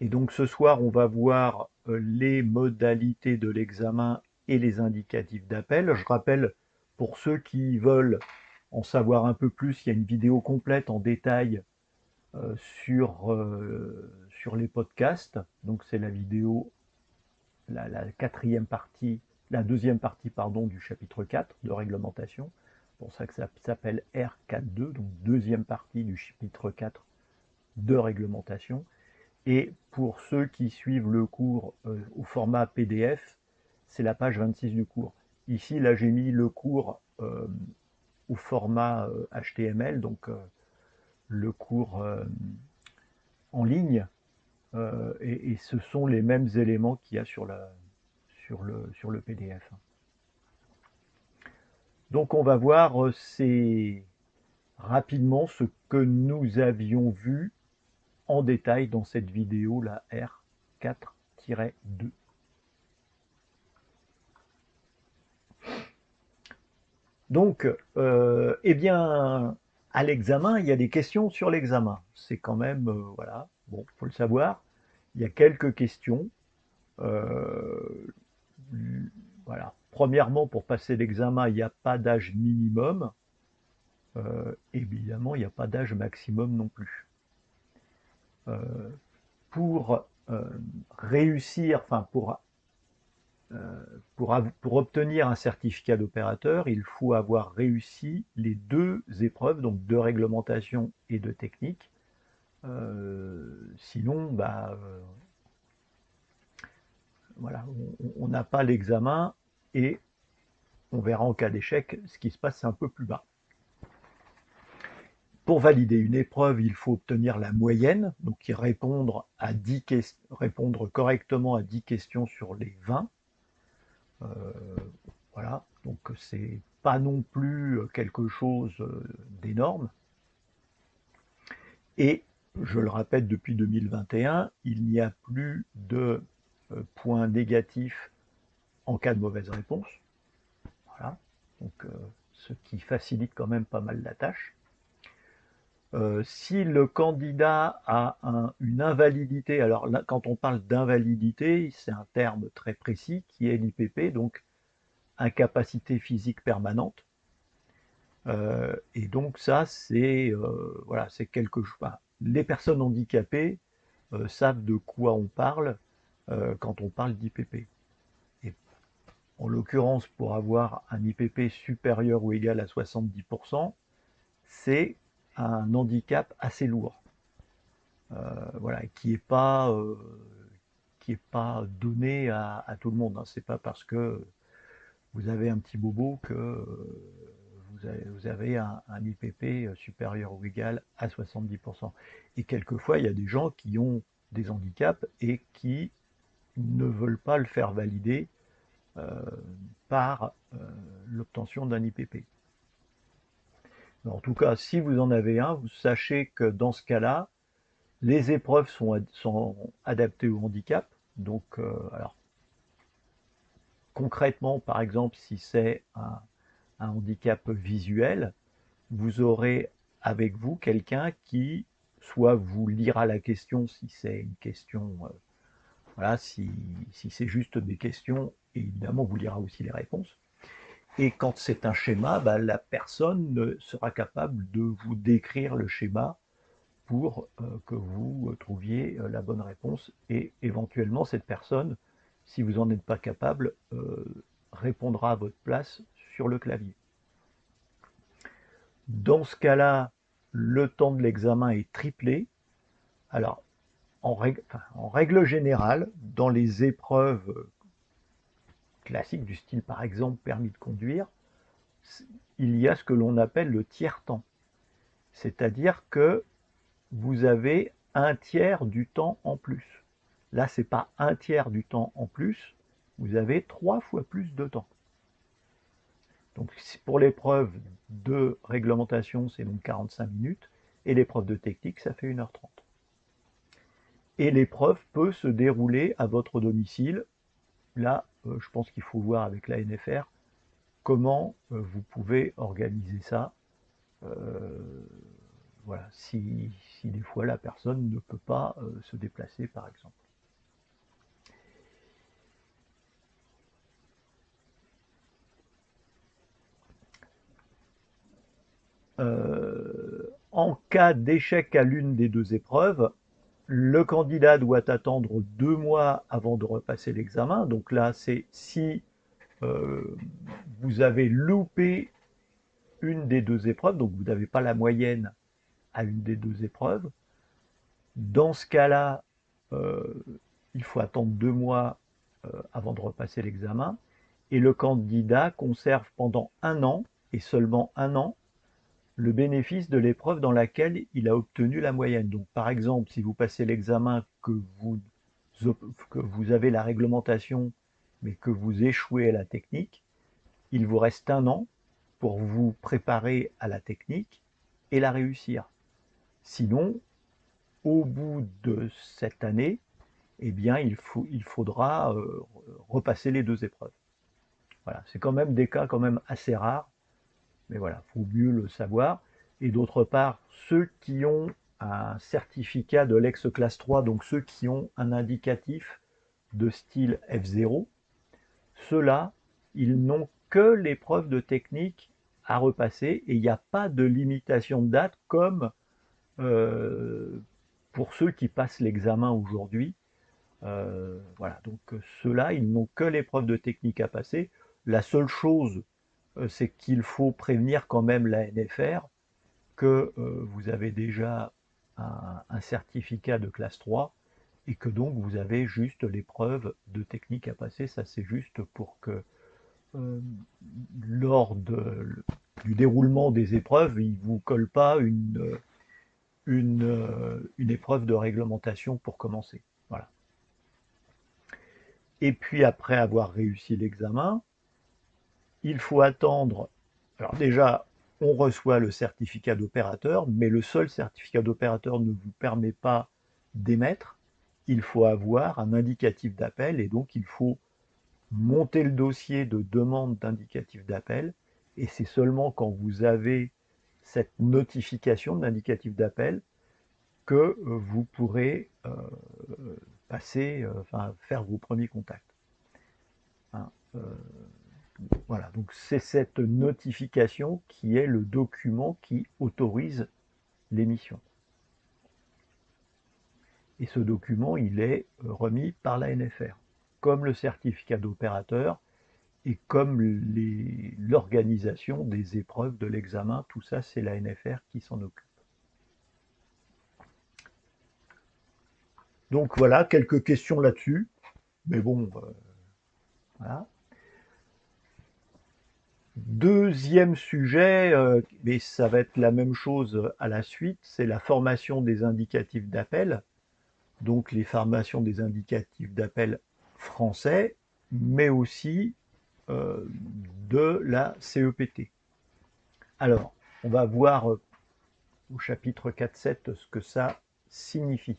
Et donc ce soir, on va voir les modalités de l'examen et les indicatifs d'appel. Je rappelle, pour ceux qui veulent en savoir un peu plus, il y a une vidéo complète en détail sur les podcasts. Donc c'est la vidéo, la quatrième partie, la deuxième partie pardon, du chapitre 4 de réglementation. C'est pour ça que ça s'appelle R4.2, donc deuxième partie du chapitre 4 de réglementation. Et pour ceux qui suivent le cours au format PDF, c'est la page 26 du cours. Ici, là, j'ai mis le cours au format HTML, donc le cours en ligne, et ce sont les mêmes éléments qu'il y a sur le PDF. Donc on va voir rapidement ce que nous avions vu en détail dans cette vidéo, la R4-2. Donc, eh bien, à l'examen, il y a des questions sur l'examen. C'est quand même, voilà, bon, faut le savoir. Il y a quelques questions. Euh, voilà. Premièrement, pour passer l'examen, il n'y a pas d'âge minimum. Évidemment, il n'y a pas d'âge maximum non plus. Euh, pour réussir, enfin pour obtenir un certificat d'opérateur, il faut avoir réussi les deux épreuves, donc de réglementation et de technique. Sinon, voilà, on n'a pas l'examen et on verra en cas d'échec ce qui se passe un peu plus bas. Pour valider une épreuve, il faut obtenir la moyenne, donc répondre correctement à 10 questions sur les 20. Euh, voilà, donc c'est pas non plus quelque chose d'énorme. Et je le répète, depuis 2021, il n'y a plus de points négatifs en cas de mauvaise réponse. Voilà, donc ce qui facilite quand même pas mal la tâche. Si le candidat a une invalidité, alors là, quand on parle d'invalidité, c'est un terme très précis qui est l'IPP, donc incapacité physique permanente. Et donc ça, c'est voilà, c'est quelque chose. Enfin, les personnes handicapées savent de quoi on parle quand on parle d'IPP. Et en l'occurrence, pour avoir un IPP supérieur ou égal à 70%, c'est un handicap assez lourd. Voilà, qui est pas donné à tout le monde. Hein. C'est pas parce que vous avez un petit bobo que vous avez un IPP supérieur ou égal à 70%. Et quelquefois, il y a des gens qui ont des handicaps et qui ne veulent pas le faire valider euh, par l'obtention d'un IPP. Mais en tout cas, si vous en avez un, vous sachez que dans ce cas-là, les épreuves sont adaptées au handicap. Donc, alors, concrètement, par exemple, si c'est un handicap visuel, vous aurez avec vous quelqu'un qui soit vous lira la question si c'est une question, voilà, si c'est juste des questions, évidemment vous lira aussi les réponses. Et quand c'est un schéma, la personne sera capable de vous décrire le schéma pour que vous trouviez la bonne réponse. Et éventuellement, cette personne, si vous n'en êtes pas capable, répondra à votre place sur le clavier. Dans ce cas-là, le temps de l'examen est triplé. Alors, en règle générale, dans les épreuves classiques du style, par exemple, permis de conduire, il y a ce que l'on appelle le tiers-temps. C'est-à-dire que vous avez un tiers du temps en plus. Là, ce n'est pas un tiers du temps en plus, vous avez 3 fois plus de temps. Donc pour l'épreuve de réglementation, c'est donc 45 minutes, et l'épreuve de technique, ça fait 1h30. Et l'épreuve peut se dérouler à votre domicile. Là, je pense qu'il faut voir avec la NFR comment vous pouvez organiser ça. Euh, voilà, si des fois la personne ne peut pas se déplacer, par exemple. En cas d'échec à l'une des deux épreuves, le candidat doit attendre 2 mois avant de repasser l'examen. Donc là, c'est si euh, vous avez loupé une des deux épreuves, donc vous n'avez pas la moyenne à une des deux épreuves. Dans ce cas-là, euh, il faut attendre 2 mois avant de repasser l'examen. Et le candidat conserve pendant 1 an, et seulement 1 an, le bénéfice de l'épreuve dans laquelle il a obtenu la moyenne. Donc, par exemple, si vous passez l'examen, que vous avez la réglementation, mais que vous échouez à la technique, il vous reste 1 an pour vous préparer à la technique et la réussir. Sinon, au bout de cette année, eh bien, il faudra repasser les deux épreuves. Voilà, c'est quand même des cas quand même assez rares, mais voilà, il faut mieux le savoir. Et d'autre part, ceux qui ont un certificat de l'ex-classe 3, donc ceux qui ont un indicatif de style F0, ceux-là, ils n'ont que l'épreuve de technique à repasser et il n'y a pas de limitation de date comme pour ceux qui passent l'examen aujourd'hui. Voilà, donc ceux-là, ils n'ont que l'épreuve de technique à passer. La seule chose, c'est qu'il faut prévenir quand même la NFR que vous avez déjà un certificat de classe 3 et que donc vous avez juste l'épreuve de technique à passer. Ça, c'est juste pour que euh, lors du déroulement des épreuves, il ne vous colle pas une épreuve de réglementation pour commencer. Voilà. Et puis après avoir réussi l'examen, il faut attendre. Alors déjà, on reçoit le certificat d'opérateur, mais le seul certificat d'opérateur ne vous permet pas d'émettre. Il faut avoir un indicatif d'appel et donc il faut monter le dossier de demande d'indicatif d'appel. Et c'est seulement quand vous avez cette notification d'indicatif d'appel que vous pourrez passer, enfin, faire vos premiers contacts. Hein, voilà, donc c'est cette notification qui est le document qui autorise l'émission. Et ce document, il est remis par la NFR, comme le certificat d'opérateur et comme l'organisation des épreuves de l'examen. Tout ça, c'est la NFR qui s'en occupe. Donc voilà, quelques questions là-dessus. Mais bon, voilà. Deuxième sujet, mais ça va être la même chose à la suite, c'est la formation des indicatifs d'appel. Donc les formations des indicatifs d'appel français, mais aussi de la CEPT. Alors, on va voir au chapitre 4.7 ce que ça signifie.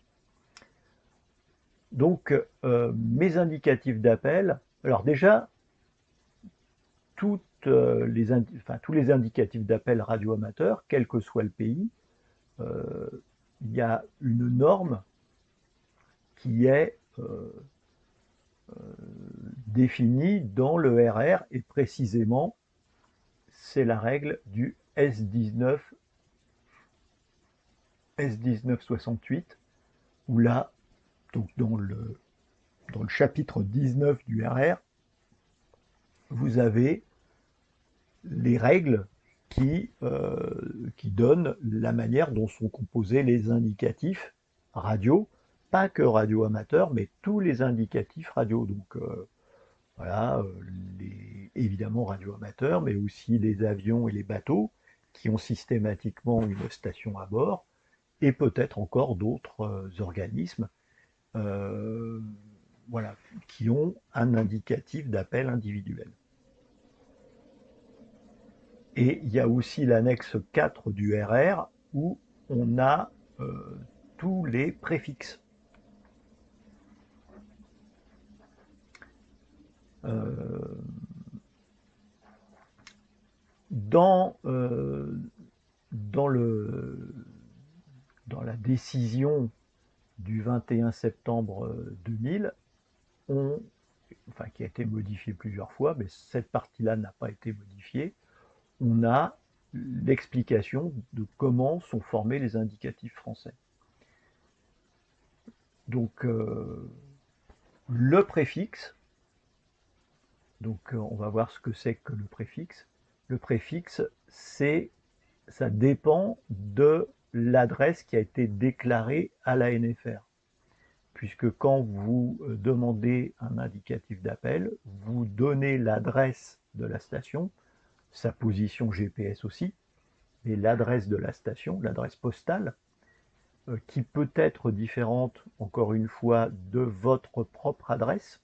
Donc, mes indicatifs d'appel, alors déjà, tous les indicatifs d'appel radio-amateur, quel que soit le pays, il y a une norme qui est définie dans le RR et précisément c'est la règle du S19 S1968 où là donc dans le chapitre 19 du RR vous avez les règles qui donnent la manière dont sont composés les indicatifs radio, pas que radio amateur, mais tous les indicatifs radio. Donc voilà, évidemment radio amateur, mais aussi les avions et les bateaux qui ont systématiquement une station à bord, et peut-être encore d'autres organismes euh, voilà, qui ont un indicatif d'appel individuel. Et il y a aussi l'annexe 4 du RR où on a tous les préfixes. Euh, dans, dans le dans la décision du 21 septembre 2000, qui a été modifiée plusieurs fois, mais cette partie-là n'a pas été modifiée, on a l'explication de comment sont formés les indicatifs français. Donc, le préfixe, on va voir ce que c'est que le préfixe. Le préfixe, ça dépend de l'adresse qui a été déclarée à l'ANFR. Puisque quand vous demandez un indicatif d'appel, vous donnez l'adresse de la station, sa position GPS aussi, et l'adresse de la station, l'adresse postale, qui peut être différente, encore une fois, de votre propre adresse.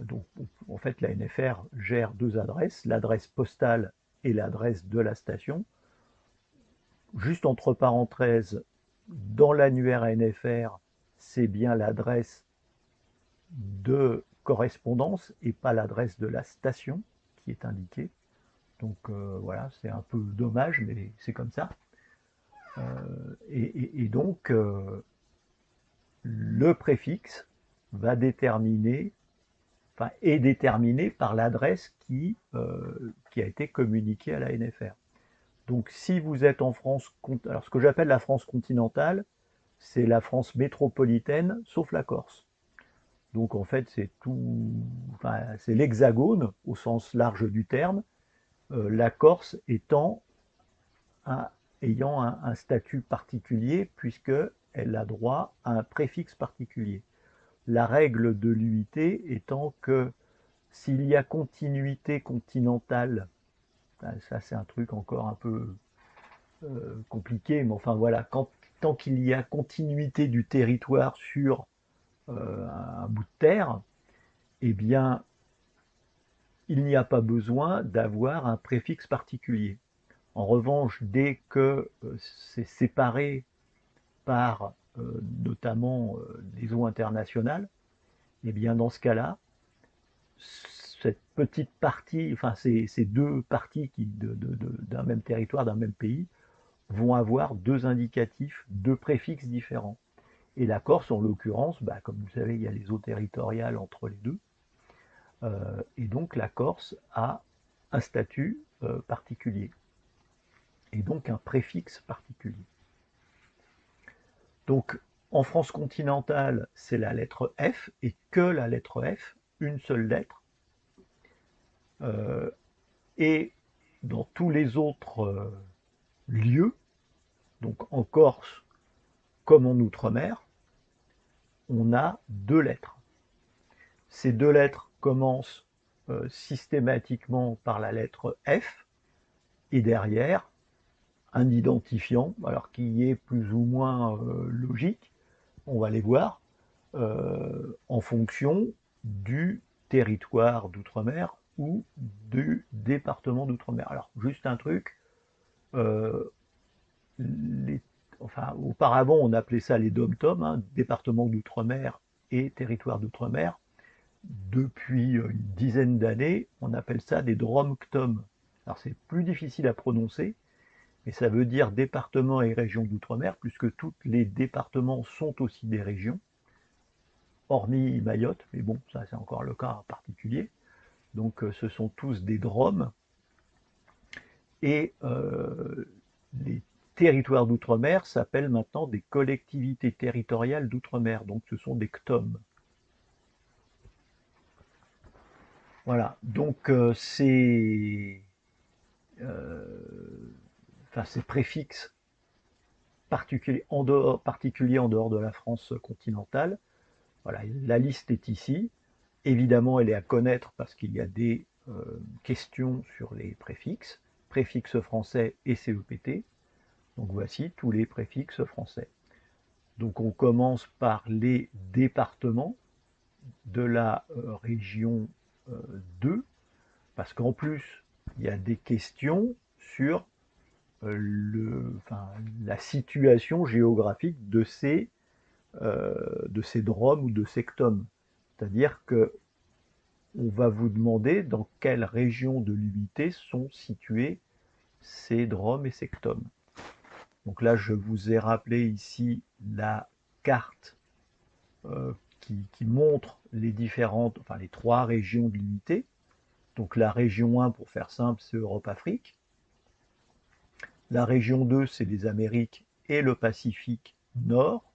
Donc, en fait, la NFR gère deux adresses, l'adresse postale et l'adresse de la station. Juste entre parenthèses, dans l'annuaire ANFR, c'est bien l'adresse de correspondance et pas l'adresse de la station qui est indiquée. Donc voilà, c'est un peu dommage, mais c'est comme ça. Et donc, le préfixe va déterminer, est déterminé par l'adresse qui a été communiquée à la NFR. Donc si vous êtes en France, alors ce que j'appelle la France continentale, c'est la France métropolitaine, sauf la Corse. Donc en fait, c'est c'est l'hexagone au sens large du terme, la Corse ayant un statut particulier puisqu'elle a droit à un préfixe particulier. La règle de l'UIT étant que s'il y a continuité continentale, ça c'est un truc encore un peu compliqué, mais enfin voilà, tant qu'il y a continuité du territoire sur un bout de terre, eh bien, il n'y a pas besoin d'avoir un préfixe particulier. En revanche, dès que c'est séparé par notamment des eaux internationales, eh bien dans ce cas-là, cette petite partie, ces deux parties d'un même territoire, d'un même pays, vont avoir deux indicatifs, deux préfixes différents. Et la Corse, en l'occurrence, comme vous savez, il y a les eaux territoriales entre les deux, et donc la Corse a un statut particulier, et donc un préfixe particulier. Donc en France continentale, c'est la lettre F, et que la lettre F, une seule lettre, et dans tous les autres lieux, donc en Corse comme en Outre-mer, on a deux lettres. Ces deux lettres commencent systématiquement par la lettre F, et derrière, un identifiant, alors qui est plus ou moins logique, on va les voir, en fonction du territoire d'outre-mer ou du département d'outre-mer. Alors, juste un truc, auparavant, on appelait ça les DOM-TOM, département d'outre-mer et territoire d'outre-mer. Depuis une dizaine d'années, on appelle ça des DROM-CTOM. Alors, c'est plus difficile à prononcer, mais ça veut dire département et région d'outre-mer, puisque tous les départements sont aussi des régions, hormis Mayotte, mais bon, ça c'est encore le cas particulier. Donc ce sont tous des DROM, et les territoires d'outre-mer s'appellent maintenant des collectivités territoriales d'outre-mer, donc ce sont des CTOM. Voilà, donc ces préfixes particuliers en dehors de la France continentale, voilà, la liste est ici. Évidemment, elle est à connaître parce qu'il y a des questions sur les préfixes, préfixes français et CEPT. Donc voici tous les préfixes français. Donc on commence par les départements de la région 2, parce qu'en plus, il y a des questions sur la situation géographique de ces DROM ou de ces CTOM. C'est-à-dire que on va vous demander dans quelle région de l'UIT sont situés ces DROM et ces CTOM. Donc là, je vous ai rappelé ici la carte qui montre les différentes, enfin les 3 régions de l'unité. Donc la région 1, pour faire simple, c'est Europe-Afrique. La région 2, c'est les Amériques et le Pacifique Nord.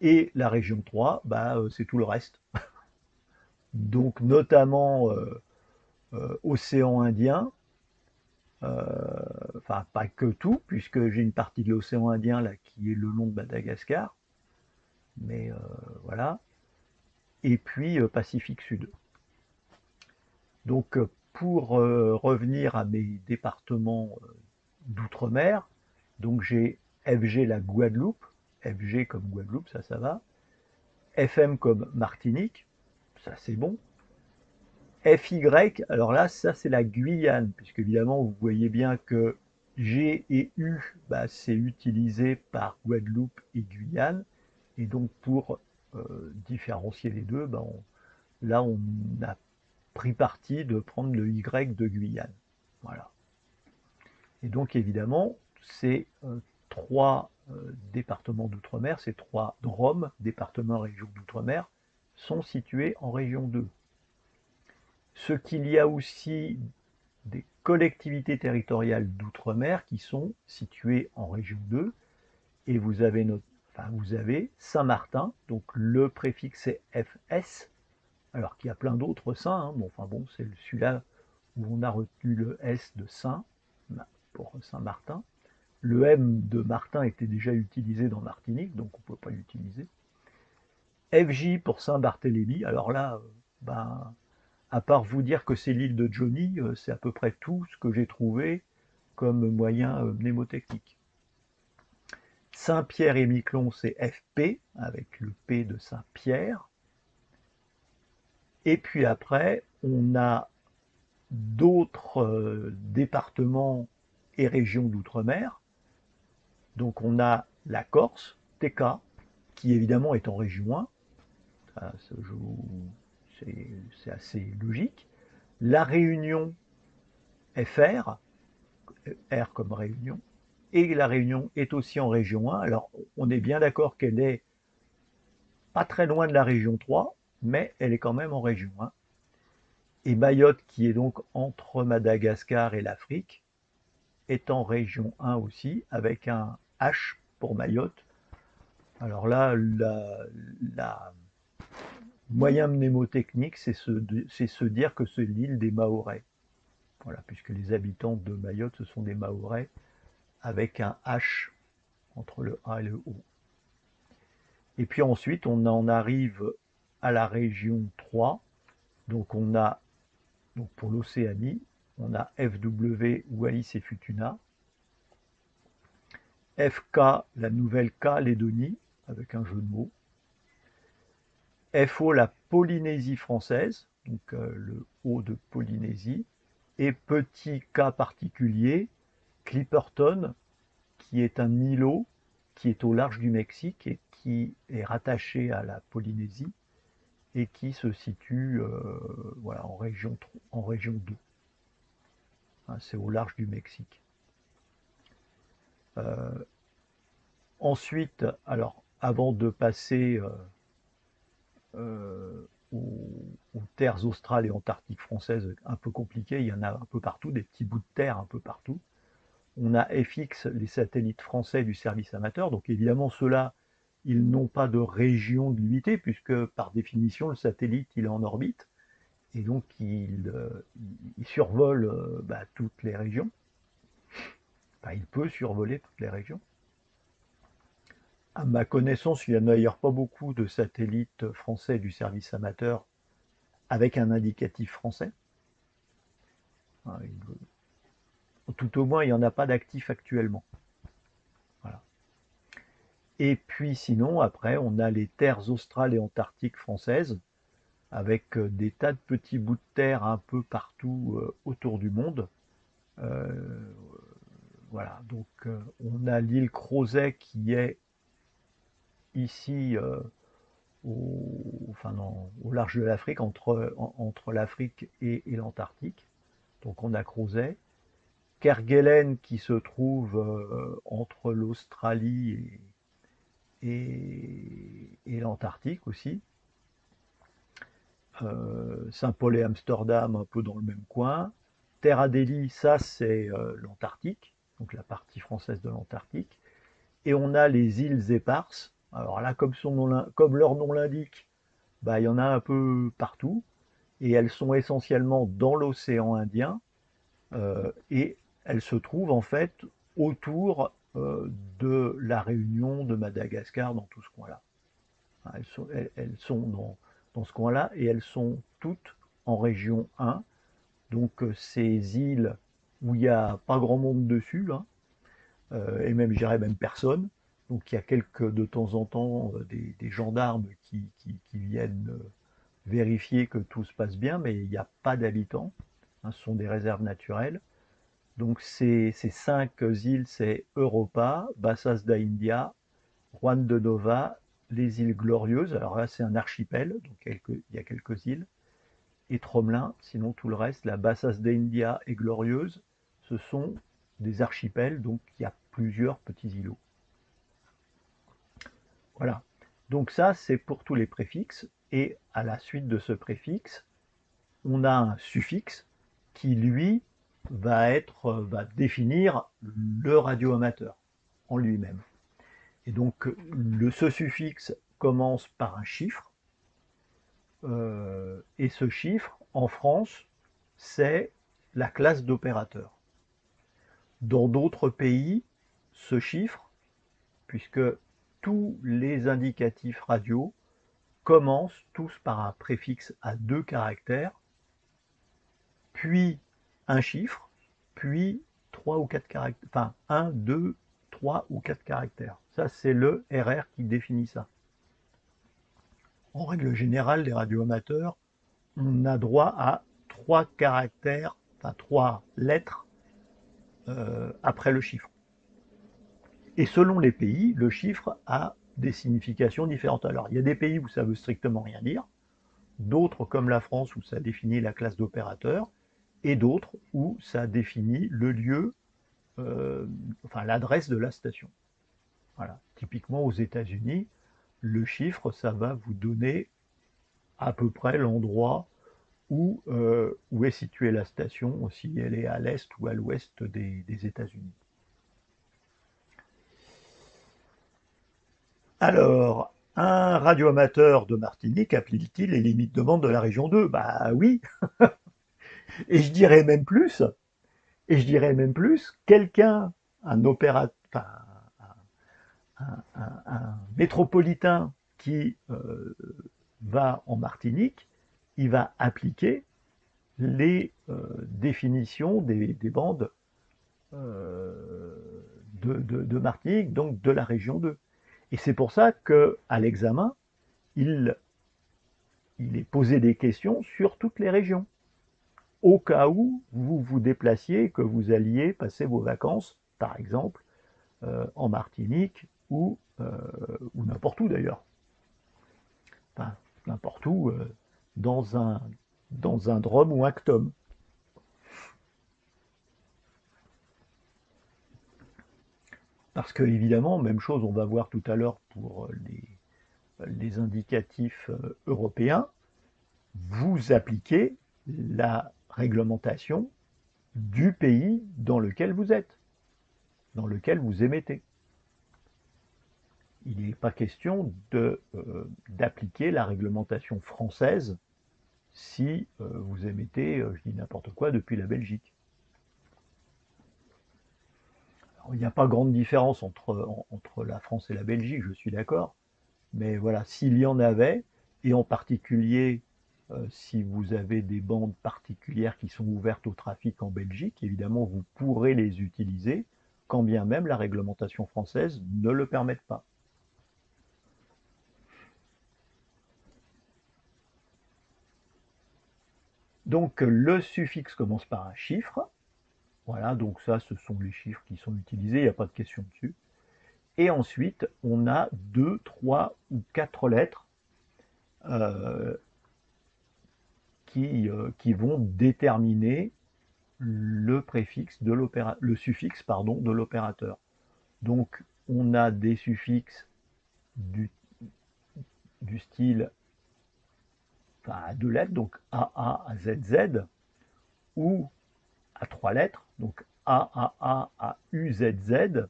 Et la région 3, c'est tout le reste. Donc notamment océan Indien, enfin pas que tout, puisque j'ai une partie de l'océan Indien là qui est le long de Madagascar, mais voilà, et puis Pacifique Sud. Donc pour revenir à mes départements d'outre-mer, donc j'ai FG la Guadeloupe, FG comme Guadeloupe, ça va, FM comme Martinique, ça c'est bon, FY, alors là, ça c'est la Guyane, puisque évidemment vous voyez bien que G et U, c'est utilisé par Guadeloupe et Guyane, et donc pour différencier les deux, là on a pris parti de prendre le Y de Guyane. Voilà. Et donc évidemment, ces 3 départements d'outre-mer, ces 3 DROM, départements régions d'outre-mer, sont situés en région 2. Ce qu'il y a aussi des collectivités territoriales d'outre-mer qui sont situées en région 2, et vous avez, vous avez Saint-Martin, donc le préfixe est FS, alors qu'il y a plein d'autres saints, bon, c'est celui-là où on a retenu le S de Saint, pour Saint-Martin. Le M de Martin était déjà utilisé dans Martinique, donc on ne peut pas l'utiliser. FJ pour Saint-Barthélemy, alors là, à part vous dire que c'est l'île de Johnny, c'est à peu près tout ce que j'ai trouvé comme moyen mnémotechnique. Saint-Pierre et Miquelon, c'est FP, avec le P de Saint-Pierre. Et puis après, on a d'autres départements et régions d'outre-mer. Donc on a la Corse, TK, qui évidemment est en région 1. C'est assez logique. La Réunion, FR, R comme Réunion, et la Réunion est aussi en région 1. Alors on est bien d'accord qu'elle est pas très loin de la région 3, mais elle est quand même en région 1. Et Mayotte, qui est donc entre Madagascar et l'Afrique, est en région 1 aussi, avec un H pour Mayotte. Alors là, la moyen mnémotechnique, c'est se dire que c'est l'île des Mahorais. Voilà, puisque les habitants de Mayotte, ce sont des Mahorais, avec un H entre le A et le O. Et puis ensuite, on en arrive à la région 3. Donc on a, donc pour l'Océanie, on a FW, Wallis et Futuna. FK, la Nouvelle-Calédonie, avec un jeu de mots. FO, la Polynésie française, donc le O de Polynésie. Et petit cas particulier, Clipperton, qui est un îlot qui est au large du Mexique et qui est rattaché à la Polynésie et qui se situe voilà, en région 2. Hein, c'est au large du Mexique. Ensuite, alors, avant de passer aux terres australes et antarctiques françaises, un peu compliquées, il y en a un peu partout, des petits bouts de terre un peu partout. On a FX, les satellites français du service amateur, donc évidemment ceux-là, ils n'ont pas de région de limité, puisque par définition, le satellite, il est en orbite, et donc il survole toutes les régions. Enfin, il peut survoler toutes les régions. À ma connaissance, il n'y en a d'ailleurs pas beaucoup de satellites français du service amateur avec un indicatif français. Tout au moins, il n'y en a pas d'actif actuellement. Voilà. Et puis sinon, après, on a les terres australes et antarctiques françaises, avec des tas de petits bouts de terre un peu partout autour du monde. Voilà, donc on a l'île Crozet qui est ici au large de l'Afrique, entre l'Afrique et l'Antarctique. Donc on a Crozet. Kerguelen qui se trouve entre l'Australie et l'Antarctique aussi. Saint-Paul et Amsterdam un peu dans le même coin. Terre Adélie, ça c'est l'Antarctique, donc la partie française de l'Antarctique. Et on a les îles éparses. Alors là, comme leur nom l'indique, bah, il y en a un peu partout. Et elles sont essentiellement dans l'océan Indien. Et elles se trouvent en fait autour de la Réunion, de Madagascar, dans tout ce coin-là. Elles sont dans ce coin-là et elles sont toutes en région 1. Donc ces îles où il n'y a pas grand monde dessus, là, et même, je dirais même personne. Donc il y a de temps en temps, des gendarmes qui viennent vérifier que tout se passe bien, mais il n'y a pas d'habitants. Hein, ce sont des réserves naturelles. Donc ces 5 îles, c'est Europa, Bassas da India, Juan de Nova, les îles Glorieuses. Alors là, c'est un archipel, donc il y a quelques îles. Et Tromelin, sinon tout le reste, la Bassas da India et Glorieuse, ce sont des archipels, donc il y a plusieurs petits îlots. Voilà. Donc ça, c'est pour tous les préfixes. Et à la suite de ce préfixe, on a un suffixe qui, lui, va définir le radioamateur en lui-même. Et donc, ce suffixe commence par un chiffre. Et ce chiffre, en France, c'est la classe d'opérateur. Dans d'autres pays, ce chiffre, puisque tous les indicatifs radio commencent tous par un préfixe à 2 caractères, puis un chiffre, puis 3 ou 4 caractères, enfin 1, 2, 3 ou 4 caractères. Ça, c'est le RR qui définit ça. En règle générale, les radioamateurs, on a droit à 3 caractères, enfin 3 lettres après le chiffre. Et selon les pays, le chiffre a des significations différentes. Alors, il y a des pays où ça veut strictement rien dire, d'autres comme la France où ça définit la classe d'opérateur, et d'autres où ça définit le lieu, enfin l'adresse de la station. Voilà. Typiquement aux États-Unis, le chiffre, ça va vous donner à peu près l'endroit où est située la station, si elle est à l'est ou à l'ouest des États-Unis. Alors, un radioamateur de Martinique applique-t-il les limites de bande de la région 2? Bah oui, et je dirais même plus, quelqu'un, un opérateur, enfin, un métropolitain qui va en Martinique, il va appliquer les définitions des bandes de Martinique, donc de la région 2. Et c'est pour ça qu'à l'examen, il est posé des questions sur toutes les régions, au cas où vous vous déplaciez, que vous alliez passer vos vacances, par exemple, en Martinique ou n'importe où d'ailleurs. Enfin, n'importe où, dans un drum ou un CTOM. Parce que, évidemment, même chose, on va voir tout à l'heure pour les indicatifs européens, vous appliquez la réglementation du pays dans lequel vous êtes, dans lequel vous émettez. Il n'est pas question d'appliquer la réglementation française si vous émettez, je dis n'importe quoi, depuis la Belgique. Alors, il n'y a pas grande différence entre la France et la Belgique, je suis d'accord, mais voilà, s'il y en avait, et en particulier si vous avez des bandes particulières qui sont ouvertes au trafic en Belgique, évidemment vous pourrez les utiliser, quand bien même la réglementation française ne le permette pas. Donc le suffixe commence par un chiffre, voilà, donc ça ce sont les chiffres qui sont utilisés, il n'y a pas de question dessus. Et ensuite on a 2, 3 ou 4 lettres qui vont déterminer le préfixe de le suffixe pardon, de l'opérateur. Donc on a des suffixes du style, enfin à 2 lettres, donc AA à ZZ, ou à 3 lettres, donc AAA à UZZ,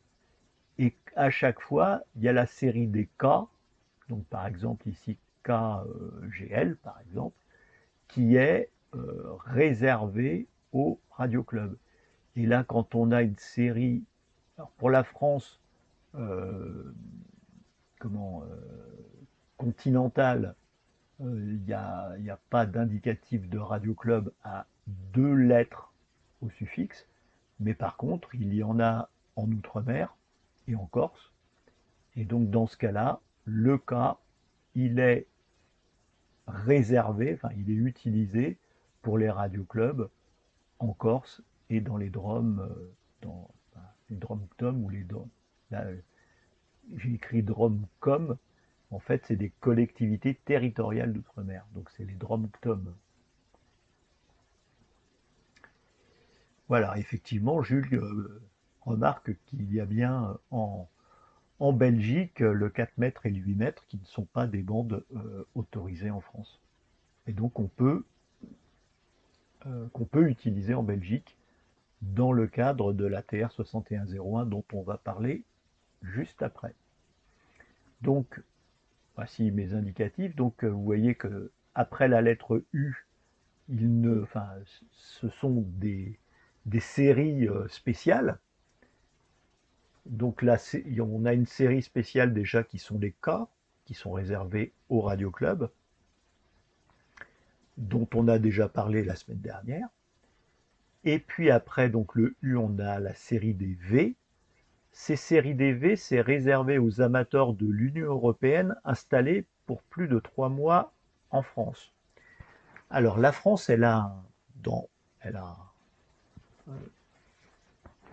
et à chaque fois, il y a la série des K, donc par exemple ici KGL par exemple, qui est réservée au Radio Club. Et là, quand on a une série, alors pour la France, euh, comment continentale, il n'y a pas d'indicatif de Radio Club à 2 lettres au suffixe, mais par contre, il y en a en Outre-mer et en Corse. Et donc, dans ce cas-là, le K, il est réservé, enfin, il est utilisé pour les radioclubs en Corse et dans les DROM, dans enfin, les DROM-COM ou les DROM. Là, j'ai écrit DROM-COM. En fait, c'est des collectivités territoriales d'outre-mer. Donc, c'est les DROM-COM. Voilà, effectivement, Jules remarque qu'il y a bien en Belgique le 4 mètres et le 8 mètres qui ne sont pas des bandes autorisées en France. Et donc qu'on peut utiliser en Belgique dans le cadre de l'ATR 6101 dont on va parler juste après. Donc, voici mes indicatifs. Donc, vous voyez que après la lettre U, enfin, ce sont des séries spéciales. Donc là, on a une série spéciale déjà qui sont les K, qui sont réservés au Radio Club, dont on a déjà parlé la semaine dernière. Et puis après, donc le U, on a la série des V. Ces séries des V, c'est réservé aux amateurs de l'Union européenne installés pour plus de 3 mois en France. Alors la France, elle a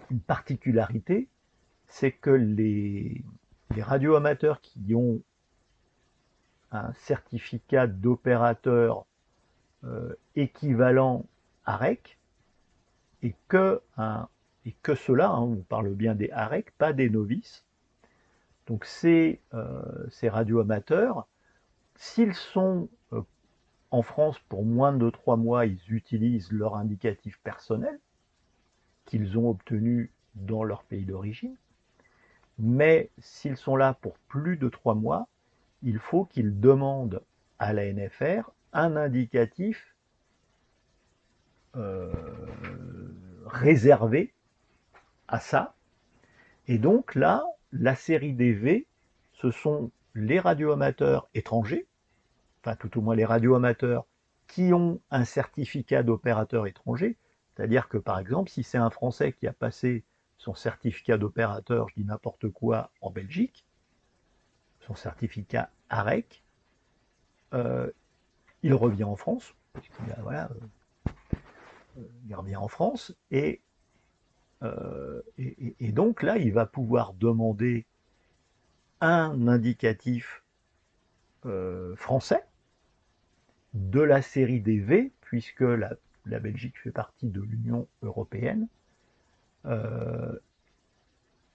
une particularité, c'est que les radioamateurs qui ont un certificat d'opérateur équivalent à REC, et que ceux-là, on parle bien des AREC, pas des novices. Donc ces radioamateurs, s'ils sont en France pour moins de 3 mois, ils utilisent leur indicatif personnel qu'ils ont obtenu dans leur pays d'origine. Mais s'ils sont là pour plus de 3 mois, il faut qu'ils demandent à la NFR un indicatif réservé à ça. Et donc là, la série des V, ce sont les radioamateurs étrangers, enfin tout au moins les radioamateurs qui ont un certificat d'opérateur étranger. C'est-à-dire que par exemple, si c'est un Français qui a passé son certificat d'opérateur, je dis n'importe quoi, en Belgique, son certificat AREC, il revient en France, voilà, il revient en France, et donc là, il va pouvoir demander un indicatif français de la série des V, puisque la Belgique fait partie de l'Union européenne,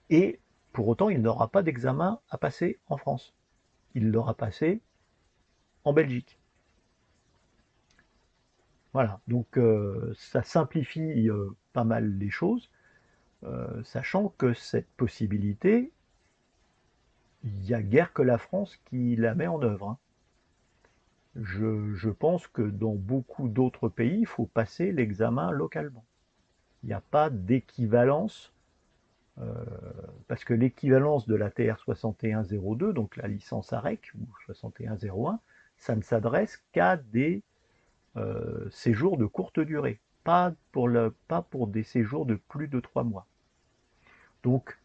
et pour autant, il n'aura pas d'examen à passer en France. Il l'aura passé en Belgique. Voilà, donc ça simplifie pas mal les choses, sachant que cette possibilité, il n'y a guère que la France qui la met en œuvre. Hein. Je pense que dans beaucoup d'autres pays, il faut passer l'examen localement. Il n'y a pas d'équivalence, parce que l'équivalence de la TR 6102, donc la licence AREC ou 6101, ça ne s'adresse qu'à des séjours de courte durée, pas pour des séjours de plus de 3 mois. Donc,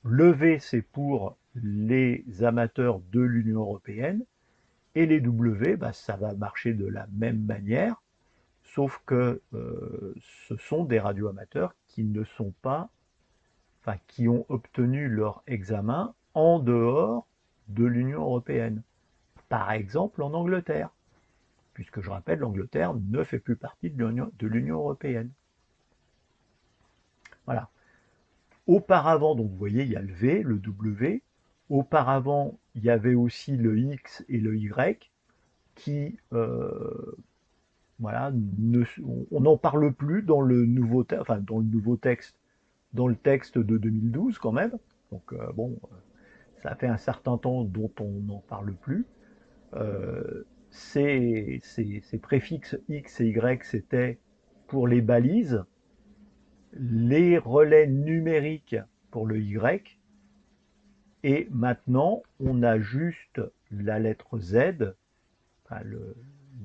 le V, c'est pour les amateurs de l'Union européenne, et les W, bah, ça va marcher de la même manière, sauf que ce sont des radioamateurs qui ne sont pas, enfin, qui ont obtenu leur examen en dehors de l'Union européenne. Par exemple, en Angleterre, puisque je rappelle, l'Angleterre ne fait plus partie de l'Union européenne. Voilà. Auparavant, donc vous voyez, il y a le V, le W. Auparavant, il y avait aussi le X et le Y qui, voilà, on n'en parle plus dans le nouveau, enfin, dans le nouveau texte, dans le texte de 2012 quand même. Donc bon, ça fait un certain temps dont on n'en parle plus. Ces préfixes X et Y, c'était pour les balises, les relais numériques pour le Y, et maintenant on a juste la lettre Z, enfin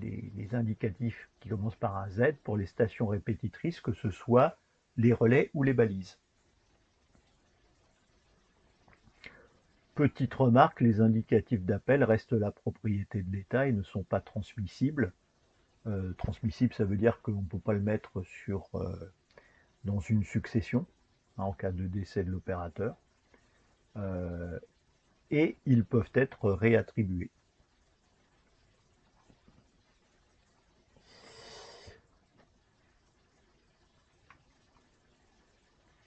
les indicatifs qui commencent par un Z pour les stations répétitrices, que ce soit les relais ou les balises. Petite remarque, les indicatifs d'appel restent la propriété de l'État et ne sont pas transmissibles. Transmissible, ça veut dire qu'on ne peut pas le mettre dans une succession, en cas de décès de l'opérateur. Et ils peuvent être réattribués.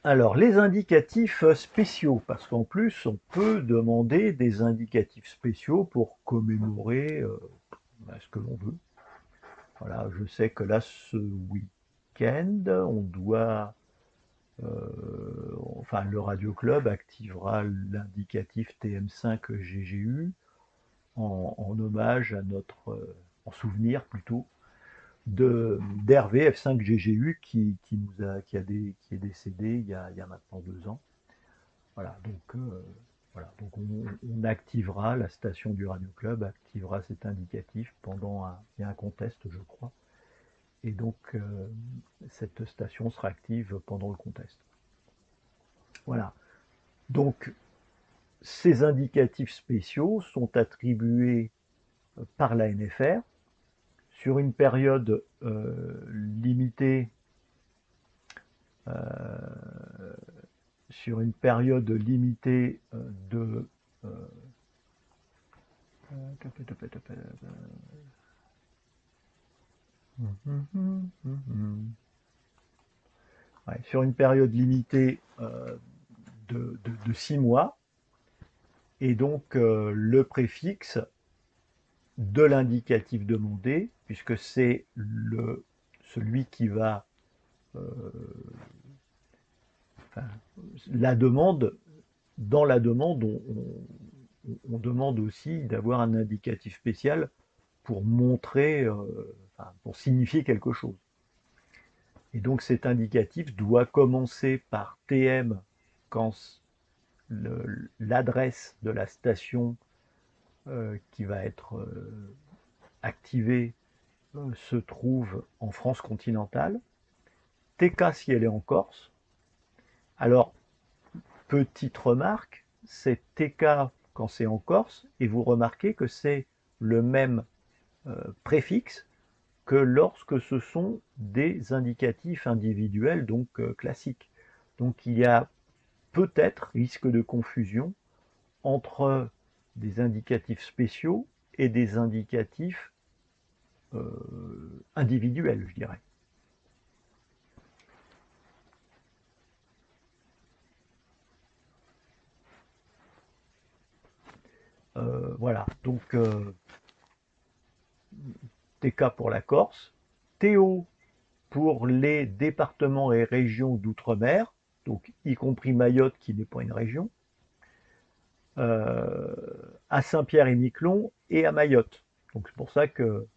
Alors, les indicatifs spéciaux, parce qu'en plus, on peut demander des indicatifs spéciaux pour commémorer ce que l'on veut. Voilà, je sais que là, ce week-end, on doit, enfin, le Radio Club activera l'indicatif TM5 GGU en hommage à notre, en souvenir plutôt, d'Hervé F5 GGU qui est décédé il y a maintenant 2 ans. Voilà, voilà, donc on activera, la station du Radio Club activera cet indicatif il y a un contest, je crois, et donc cette station sera active pendant le contest. Voilà, donc ces indicatifs spéciaux sont attribués par la NFR sur une période limitée, de ouais, sur une période limitée de 6 mois, et donc le préfixe de l'indicatif demandé, puisque c'est celui qui va enfin, la demande, dans la demande, on demande aussi d'avoir un indicatif spécial pour montrer, enfin, pour signifier quelque chose. Et donc cet indicatif doit commencer par TM quand l'adresse de la station qui va être activée se trouve en France continentale, TK si elle est en Corse. Alors, petite remarque, c'est TK quand c'est en Corse, et vous remarquez que c'est le même préfixe que lorsque ce sont des indicatifs individuels, donc classiques. Donc il y a peut-être risque de confusion entre des indicatifs spéciaux et des indicatifs individuels, je dirais. Voilà, donc TK pour la Corse, TO pour les départements et régions d'outre-mer, donc y compris Mayotte qui n'est pas une région, à Saint-Pierre-et-Miquelon et à Mayotte. Donc c'est pour ça que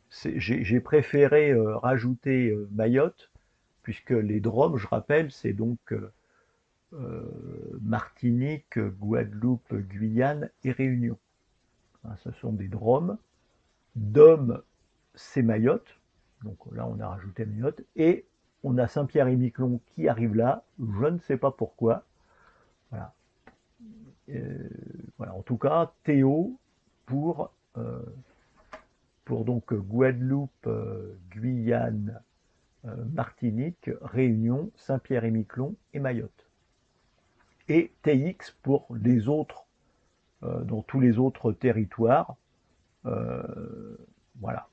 j'ai préféré rajouter Mayotte, puisque les DROM, je rappelle, c'est donc Martinique, Guadeloupe, Guyane et Réunion. Hein, ce sont des DROM. DOM, c'est Mayotte. Donc là, on a rajouté Mayotte. Et on a Saint-Pierre-et-Miquelon qui arrive là. Je ne sais pas pourquoi. Voilà. Voilà. En tout cas, Théo pour donc Guadeloupe, Guyane, Martinique, Réunion, Saint-Pierre-et-Miquelon et Mayotte. Et TX pour les autres, dans tous les autres territoires. Voilà.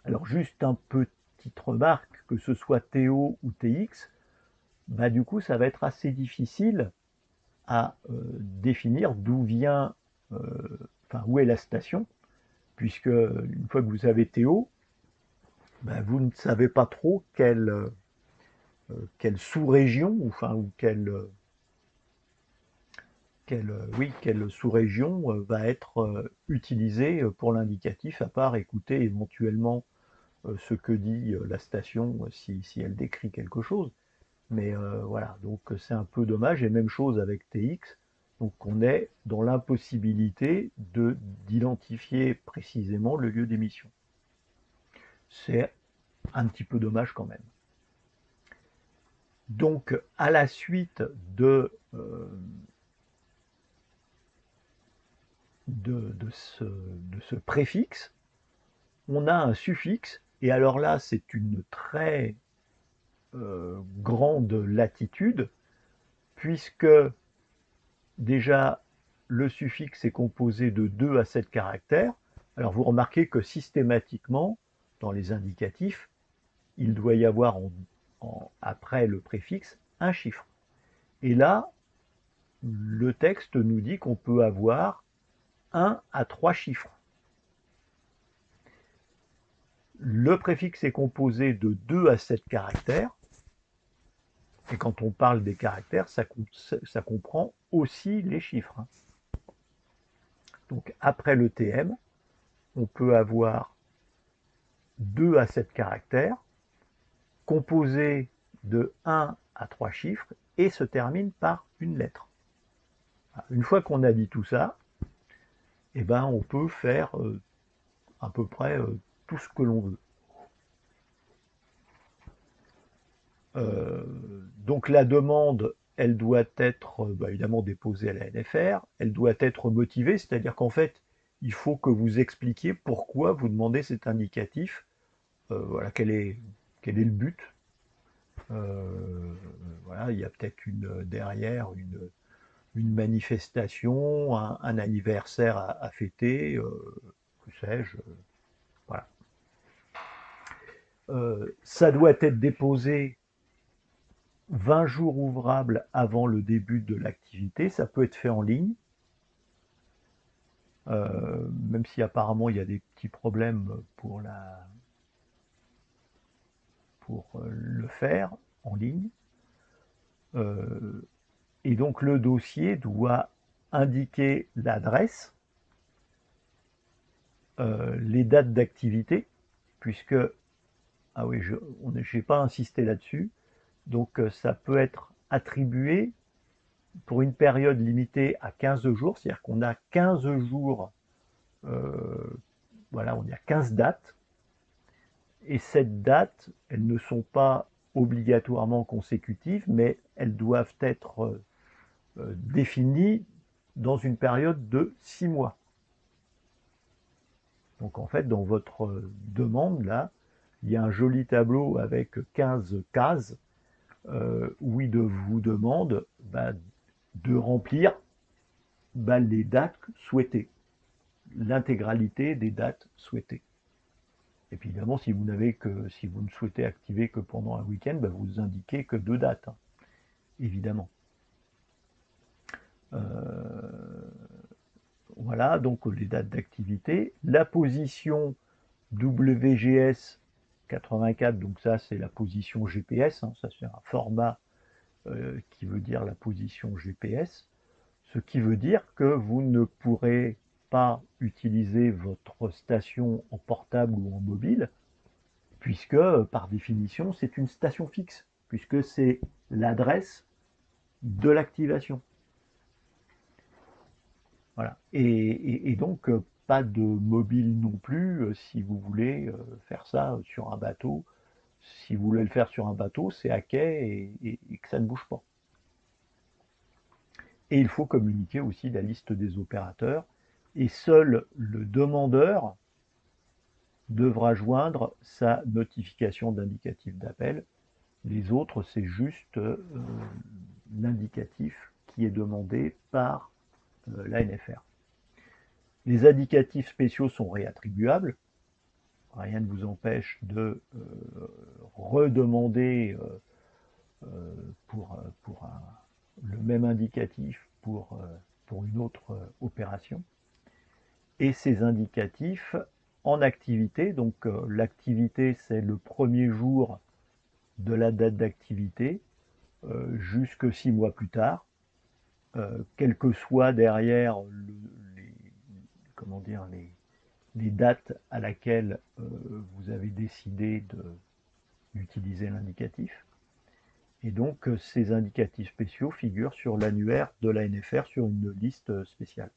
Alors juste un petite remarque, que ce soit TO ou TX, bah, du coup, ça va être assez difficile à définir d'où vient, enfin, où est la station, puisque une fois que vous avez Théo, bah, vous ne savez pas trop quelle sous-région, enfin, ou quelle sous-région va être utilisée pour l'indicatif, à part écouter éventuellement ce que dit la station si elle décrit quelque chose. Mais voilà, donc c'est un peu dommage, et même chose avec TX, donc on est dans l'impossibilité d'identifier précisément le lieu d'émission. C'est un petit peu dommage quand même. Donc à la suite de ce préfixe, on a un suffixe, et alors là c'est une très grande latitude, puisque déjà le suffixe est composé de 2 à 7 caractères. Alors vous remarquez que systématiquement, dans les indicatifs, il doit y avoir après le préfixe un chiffre. Et là, le texte nous dit qu'on peut avoir 1 à 3 chiffres. Le préfixe est composé de 2 à 7 caractères. Et quand on parle des caractères, ça comprend aussi les chiffres. Donc après le TM, on peut avoir 2 à 7 caractères, composés de 1 à 3 chiffres, et se termine par une lettre. Une fois qu'on a dit tout ça, eh ben, on peut faire à peu près tout ce que l'on veut. Donc la demande, elle doit être évidemment déposée à la NFR, elle doit être motivée, c'est-à-dire qu'en fait, il faut que vous expliquiez pourquoi vous demandez cet indicatif, voilà, quel est le but. Voilà, il y a peut-être derrière une manifestation, un anniversaire à fêter, que sais-je, voilà. Ça doit être déposé 20 jours ouvrables avant le début de l'activité. Ça peut être fait en ligne, même si apparemment il y a des petits problèmes pour le faire en ligne. Et donc le dossier doit indiquer l'adresse, les dates d'activité, puisque, ah oui, je n'ai pas insisté là-dessus, donc ça peut être attribué pour une période limitée à 15 jours, c'est-à-dire qu'on a 15 jours, voilà, on a 15 dates, et ces dates, elles ne sont pas obligatoirement consécutives, mais elles doivent être définies dans une période de 6 mois. Donc en fait, dans votre demande, là, il y a un joli tableau avec 15 cases où il vous demande de remplir les dates souhaitées, l'intégralité des dates souhaitées. Et puis évidemment, si vous ne souhaitez activer que pendant un week-end, vous indiquez que 2 dates, hein, évidemment. Voilà, donc les dates d'activité. La position WGS 84, donc ça c'est la position GPS, hein, ça c'est un format qui veut dire la position GPS, ce qui veut dire que vous ne pourrez pas utiliser votre station en portable ou en mobile, puisque par définition c'est une station fixe, puisque c'est l'adresse de l'activation. Voilà. Et donc pas de mobile non plus si vous voulez faire ça sur un bateau. Si vous voulez le faire sur un bateau, c'est à quai et que ça ne bouge pas. Et il faut communiquer aussi la liste des opérateurs, et seul le demandeur devra joindre sa notification d'indicatif d'appel. Les autres, c'est juste l'indicatif qui est demandé par la NFR. Les indicatifs spéciaux sont réattribuables. Rien ne vous empêche de redemander le même indicatif pour une autre opération. Et ces indicatifs en activité, donc l'activité c'est le premier jour de la date d'activité jusque 6 mois plus tard, quel que soit derrière comment dire, les dates à laquelle vous avez décidé d'utiliser l'indicatif. Et donc ces indicatifs spéciaux figurent sur l'annuaire de l'ANFR sur une liste spéciale.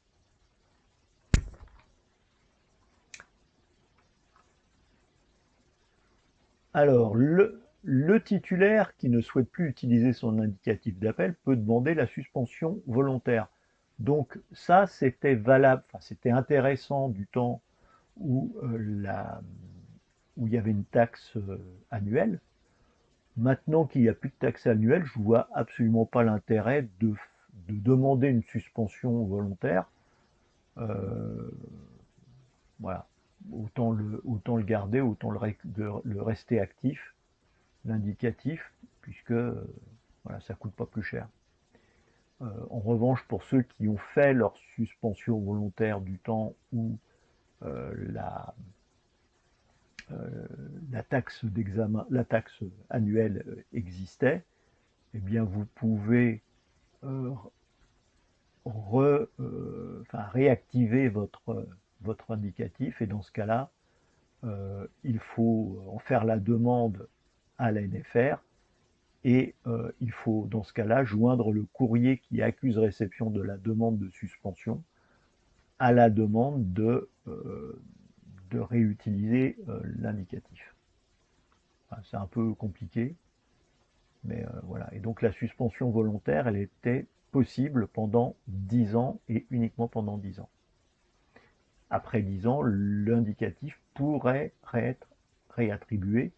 Alors, le titulaire qui ne souhaite plus utiliser son indicatif d'appel peut demander la suspension volontaire. Donc ça, c'était valable, enfin, c'était intéressant du temps où, où il y avait une taxe annuelle. Maintenant qu'il n'y a plus de taxe annuelle, je ne vois absolument pas l'intérêt de demander une suspension volontaire. Voilà. Autant le garder, autant le rester actif, l'indicatif, puisque voilà, ça ne coûte pas plus cher. En revanche, pour ceux qui ont fait leur suspension volontaire du temps où la taxe d'examen, la taxe annuelle existait, eh bien vous pouvez réactiver votre indicatif, et dans ce cas-là, il faut en faire la demande à l'ANFR, et il faut dans ce cas-là joindre le courrier qui accuse réception de la demande de suspension à la demande de réutiliser l'indicatif. Enfin, c'est un peu compliqué, mais voilà. Et donc la suspension volontaire, elle était possible pendant 10 ans et uniquement pendant 10 ans. Après 10 ans, l'indicatif pourrait être réattribué,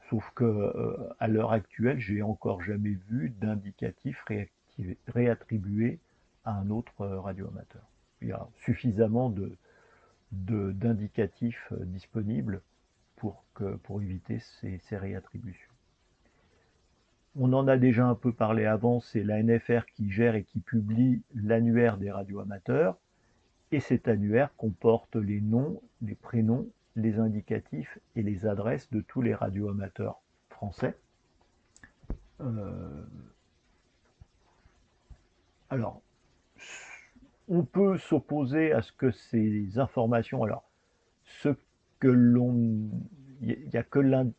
sauf que à l'heure actuelle, j'ai encore jamais vu d'indicatif réattribué à un autre radioamateur. Il y a suffisamment d'indicatifs disponibles pour éviter ces réattributions. On en a déjà un peu parlé avant, c'est l'ANFR qui gère et qui publie l'annuaire des radioamateurs, et cet annuaire comporte les noms, les prénoms, les indicatifs et les adresses de tous les radioamateurs français. Alors, on peut s'opposer à ce que ces informations, alors, ce que l'on, il n'y a que l'un,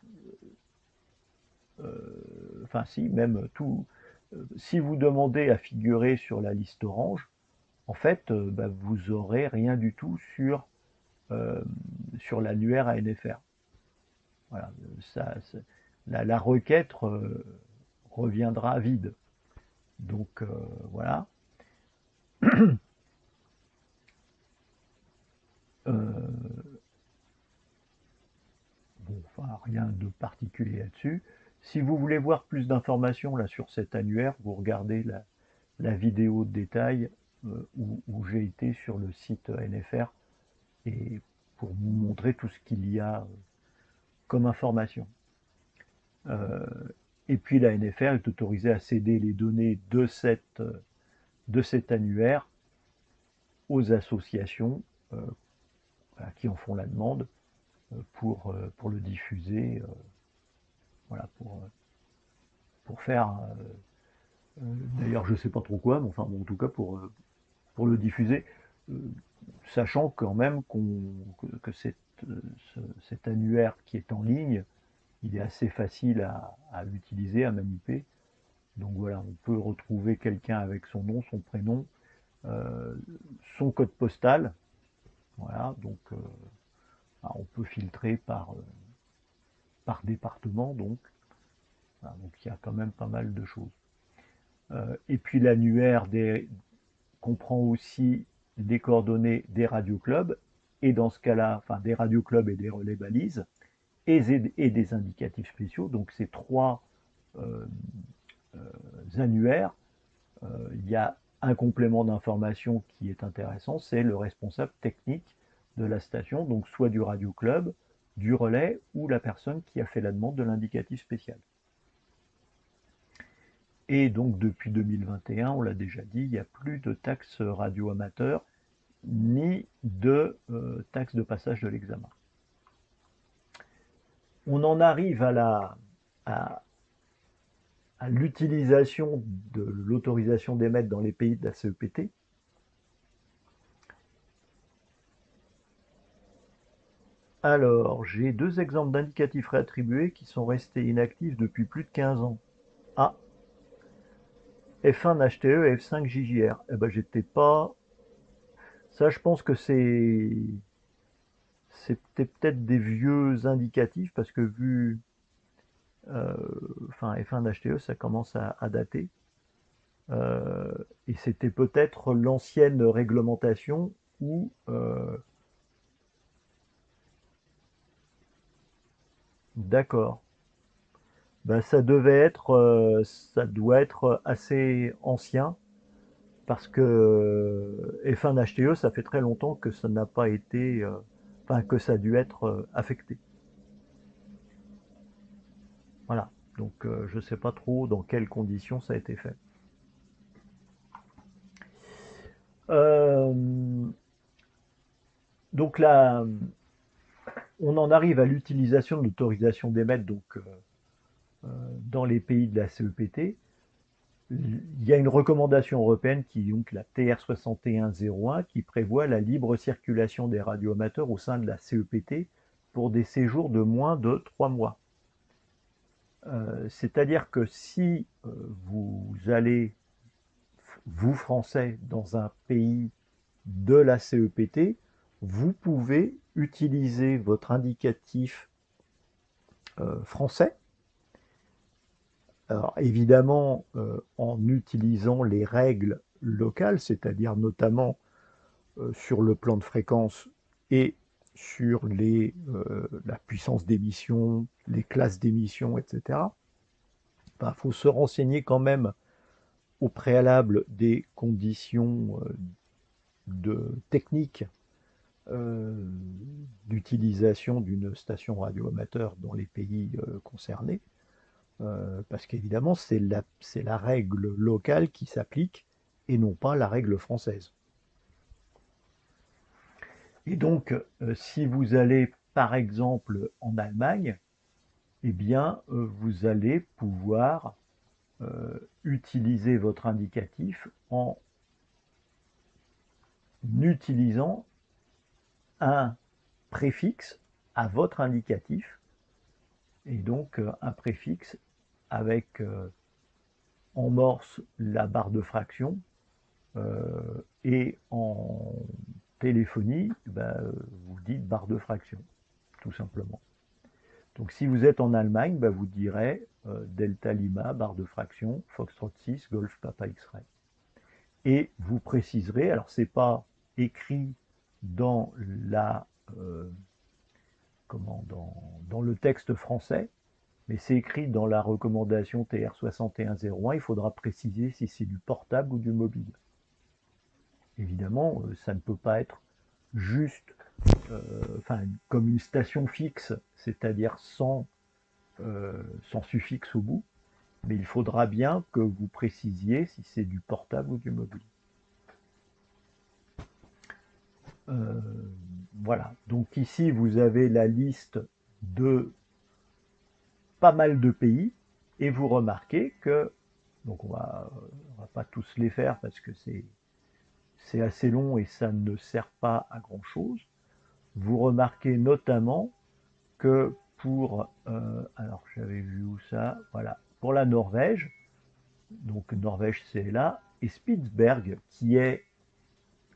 enfin si, même tout, si vous demandez à figurer sur la liste orange, en fait, vous aurez rien du tout sur l'annuaire ANFR. Voilà, la requête reviendra vide. Donc voilà. Bon, enfin, rien de particulier là-dessus. Si vous voulez voir plus d'informations là sur cet annuaire, vous regardez la vidéo de détail où j'ai été sur le site ANFR et pour vous montrer tout ce qu'il y a comme information. Et puis la ANFR est autorisée à céder les données de cet annuaire aux associations qui en font la demande pour le diffuser, voilà, pour faire, d'ailleurs je ne sais pas trop quoi, mais enfin bon, en tout cas pour le diffuser, sachant quand même que cet annuaire qui est en ligne, il est assez facile à utiliser, à manipuler. Donc voilà, on peut retrouver quelqu'un avec son nom, son prénom, son code postal. Voilà, donc on peut filtrer par département, donc. Voilà, donc il y a quand même pas mal de choses. Et puis l'annuaire comprend aussi des coordonnées des radioclubs, et dans ce cas-là, enfin des radioclubs et des relais balises, et des indicatifs spéciaux. Donc ces trois annuaires, il y a un complément d'information qui est intéressant, c'est le responsable technique de la station, donc soit du radioclub, du relais, ou la personne qui a fait la demande de l'indicatif spécial. Et donc depuis 2021, on l'a déjà dit, il n'y a plus de taxe radio amateur ni de taxe de passage de l'examen. On en arrive à l'utilisation de l'autorisation d'émettre dans les pays de la CEPT. Alors, j'ai deux exemples d'indicatifs réattribués qui sont restés inactifs depuis plus de 15 ans. Ah, F1 HTE et F5 JJR. Eh ben, j'étais pas. Ça, je pense que c'était peut-être des vieux indicatifs parce que vu. Enfin, F1 HTE, ça commence à dater. Euh, et c'était peut-être l'ancienne réglementation où. D'accord. Ben, ça doit être assez ancien parce que F1 HTE, ça fait très longtemps que ça n'a pas été, enfin que ça a dû être affecté. Voilà. Donc je ne sais pas trop dans quelles conditions ça a été fait. Euh, donc là, on en arrive à l'utilisation de l'autorisation d'émettre dans les pays de la CEPT. Il y a une recommandation européenne qui est donc la TR 6101 qui prévoit la libre circulation des radioamateurs au sein de la CEPT pour des séjours de moins de 3 mois. C'est-à-dire que si vous allez, vous Français, dans un pays de la CEPT, vous pouvez utiliser votre indicatif français. Alors évidemment, en utilisant les règles locales, c'est-à-dire notamment sur le plan de fréquence et sur la puissance d'émission, les classes d'émission, etc. Il faut se renseigner quand même au préalable des conditions techniques euh, d'utilisation d'une station radioamateur dans les pays concernés, parce qu'évidemment c'est la règle locale qui s'applique et non pas la règle française. Et donc, si vous allez par exemple en Allemagne, eh bien, vous allez pouvoir utiliser votre indicatif en utilisant un préfixe à votre indicatif, et donc un préfixe avec en morse la barre de fraction, et en téléphonie, vous dites barre de fraction, tout simplement. Donc si vous êtes en Allemagne, vous direz Delta Lima, barre de fraction, Foxtrot 6, Golf Papa X-Ray. Et vous préciserez, alors c'est pas écrit dans euh, dans le texte français, mais c'est écrit dans la recommandation TR 6101, il faudra préciser si c'est du portable ou du mobile. Évidemment, ça ne peut pas être juste comme une station fixe, c'est-à-dire sans suffixe au bout, mais il faudra bien que vous précisiez si c'est du portable ou du mobile. Euh, voilà, donc ici vous avez la liste de pas mal de pays et vous remarquez que, donc on va pas tous les faire parce que c'est assez long et ça ne sert pas à grand chose. Vous remarquez notamment que alors j'avais vu où ça, voilà, pour la Norvège, donc Norvège c'est là, et Spitsberg qui est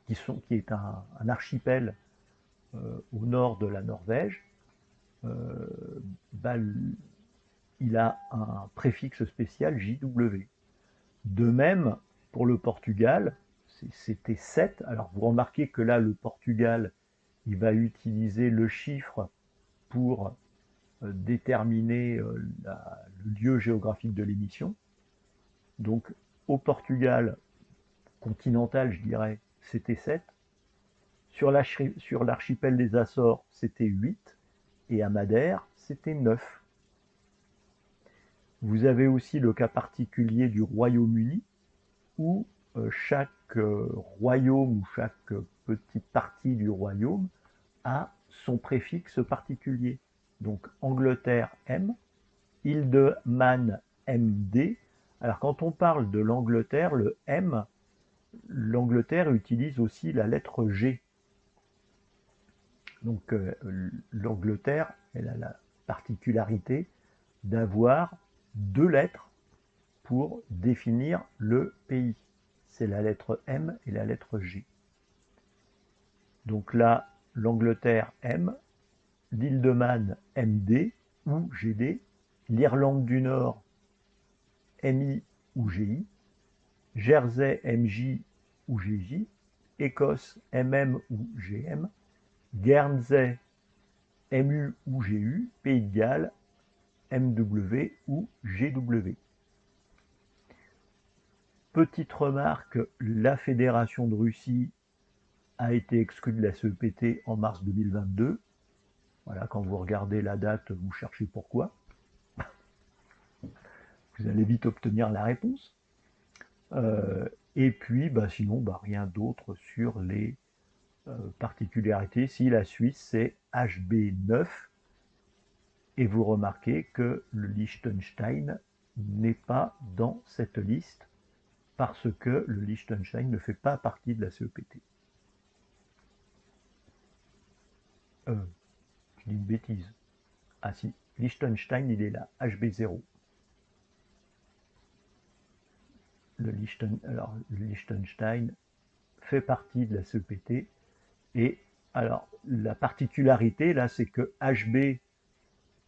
un archipel au nord de la Norvège, euh, bah, il a un préfixe spécial JW. De même, pour le Portugal, c'était 7. Alors vous remarquez que là, le Portugal, il va utiliser le chiffre pour déterminer le lieu géographique de l'émission. Donc au Portugal continental, je dirais, c'était 7. Sur l'archipel des Açores, c'était 8. Et à Madère, c'était 9. Vous avez aussi le cas particulier du Royaume-Uni, où chaque royaume ou chaque petite partie du royaume a son préfixe particulier. Donc Angleterre M, Île de Man MD. Alors quand on parle de l'Angleterre, le M, l'Angleterre utilise aussi la lettre G. Donc l'Angleterre, elle a la particularité d'avoir deux lettres pour définir le pays. C'est la lettre M et la lettre G. Donc là, l'Angleterre M, l'île de Man MD ou GD, l'Irlande du Nord MI ou GI, Jersey MJ ou GJ, Écosse MM ou GM, Guernsey MU ou GU, Pays de Galles MW ou GW. Petite remarque, la Fédération de Russie a été exclue de la CEPT en mars 2022. Voilà, quand vous regardez la date, vous cherchez pourquoi. Vous allez vite obtenir la réponse. Et puis, sinon, rien d'autre sur les particularités. Si la Suisse, c'est HB9, et vous remarquez que le Liechtenstein n'est pas dans cette liste parce que le Liechtenstein ne fait pas partie de la CEPT. Je dis une bêtise. Ah si, Liechtenstein, il est là, HB0. Le Liechtenstein fait partie de la CEPT. Et alors, la particularité, là, c'est que HB,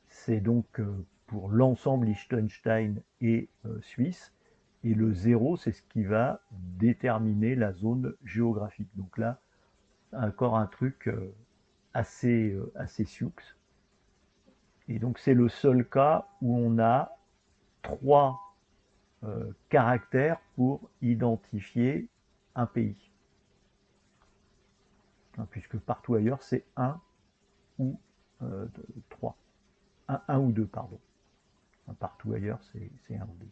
c'est donc pour l'ensemble Liechtenstein et Suisse. Et le 0, c'est ce qui va déterminer la zone géographique. Donc là, encore un truc assez sioux. Et donc c'est le seul cas où on a 3 caractères pour identifier un pays. Puisque partout ailleurs, c'est 1 ou 3. 1 ou 2, pardon. Partout ailleurs, c'est 1 ou 2.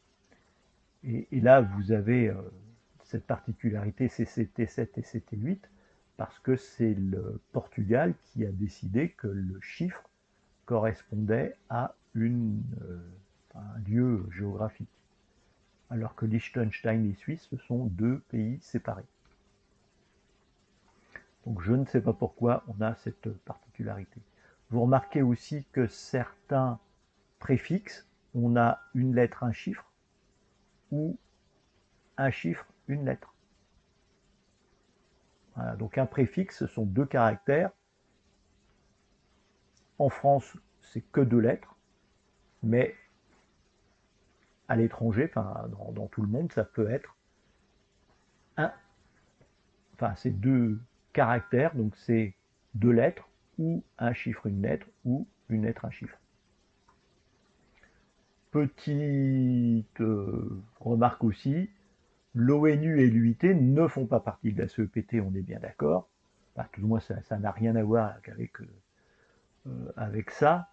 Et là, vous avez cette particularité CCT7 et CT8 parce que c'est le Portugal qui a décidé que le chiffre correspondait à un lieu géographique. Alors que Liechtenstein et Suisse, ce sont deux pays séparés. Donc je ne sais pas pourquoi on a cette particularité. Vous remarquez aussi que certains préfixes, on a une lettre, un chiffre, ou un chiffre, une lettre. Voilà, donc un préfixe, ce sont 2 caractères. En France, c'est que 2 lettres, mais à l'étranger, dans tout le monde, ça peut être c'est 2 caractères, donc c'est 2 lettres, ou un chiffre, une lettre, ou une lettre, un chiffre. Petite remarque aussi, l'ONU et l'UIT ne font pas partie de la CEPT, on est bien d'accord. Tout du moins, ça n'a rien à voir avec ça.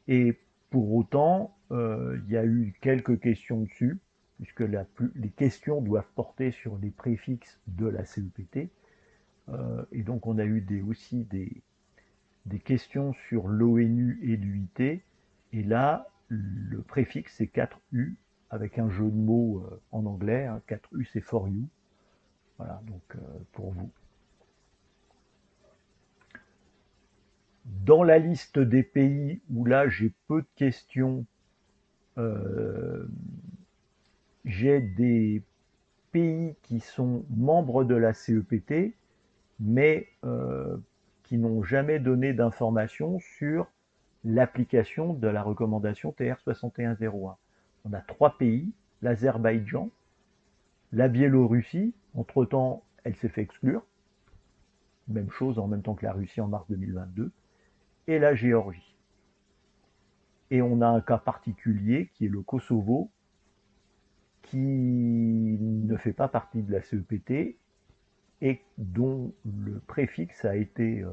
Et pour autant, il y a eu quelques questions dessus, puisque les questions doivent porter sur les préfixes de la CEPT. Et donc on a eu aussi des questions sur l'ONU et l'UIT. Et là, le préfixe, c'est 4U, avec un jeu de mots en anglais. 4U, c'est for you. Voilà, donc pour vous. Dans la liste des pays où là, j'ai peu de questions, j'ai des pays qui sont membres de la CEPT, mais qui n'ont jamais donné d'informations sur l'application de la recommandation TR 6101. On a 3 pays, l'Azerbaïdjan, la Biélorussie, entre-temps, elle s'est fait exclure, même chose en même temps que la Russie en mars 2022, et la Géorgie. Et on a un cas particulier qui est le Kosovo, qui ne fait pas partie de la CEPT et dont le préfixe a été...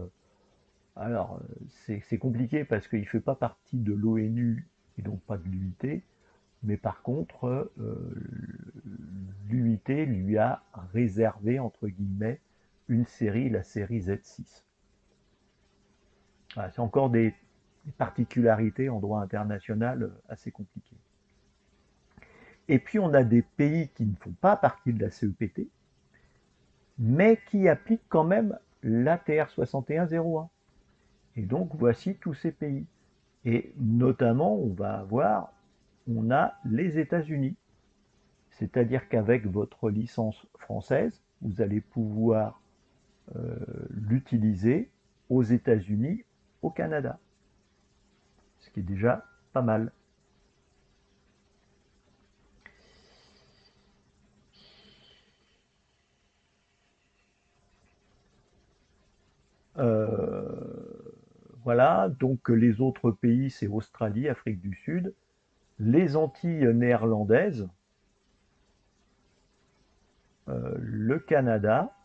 c'est compliqué parce qu'il ne fait pas partie de l'ONU et donc pas de l'UIT, mais par contre, l'UIT lui a réservé, entre guillemets, une série, la série Z6. Voilà, c'est encore des particularités en droit international assez compliquées. Et puis on a des pays qui ne font pas partie de la CEPT, mais qui appliquent quand même l'ATR 6101. Et donc voici tous ces pays. Et notamment, on a les États-Unis. C'est-à-dire qu'avec votre licence française, vous allez pouvoir l'utiliser aux États-Unis, au Canada. Ce qui est déjà pas mal. Voilà, donc les autres pays, c'est Australie, Afrique du Sud, les Antilles néerlandaises, le Canada,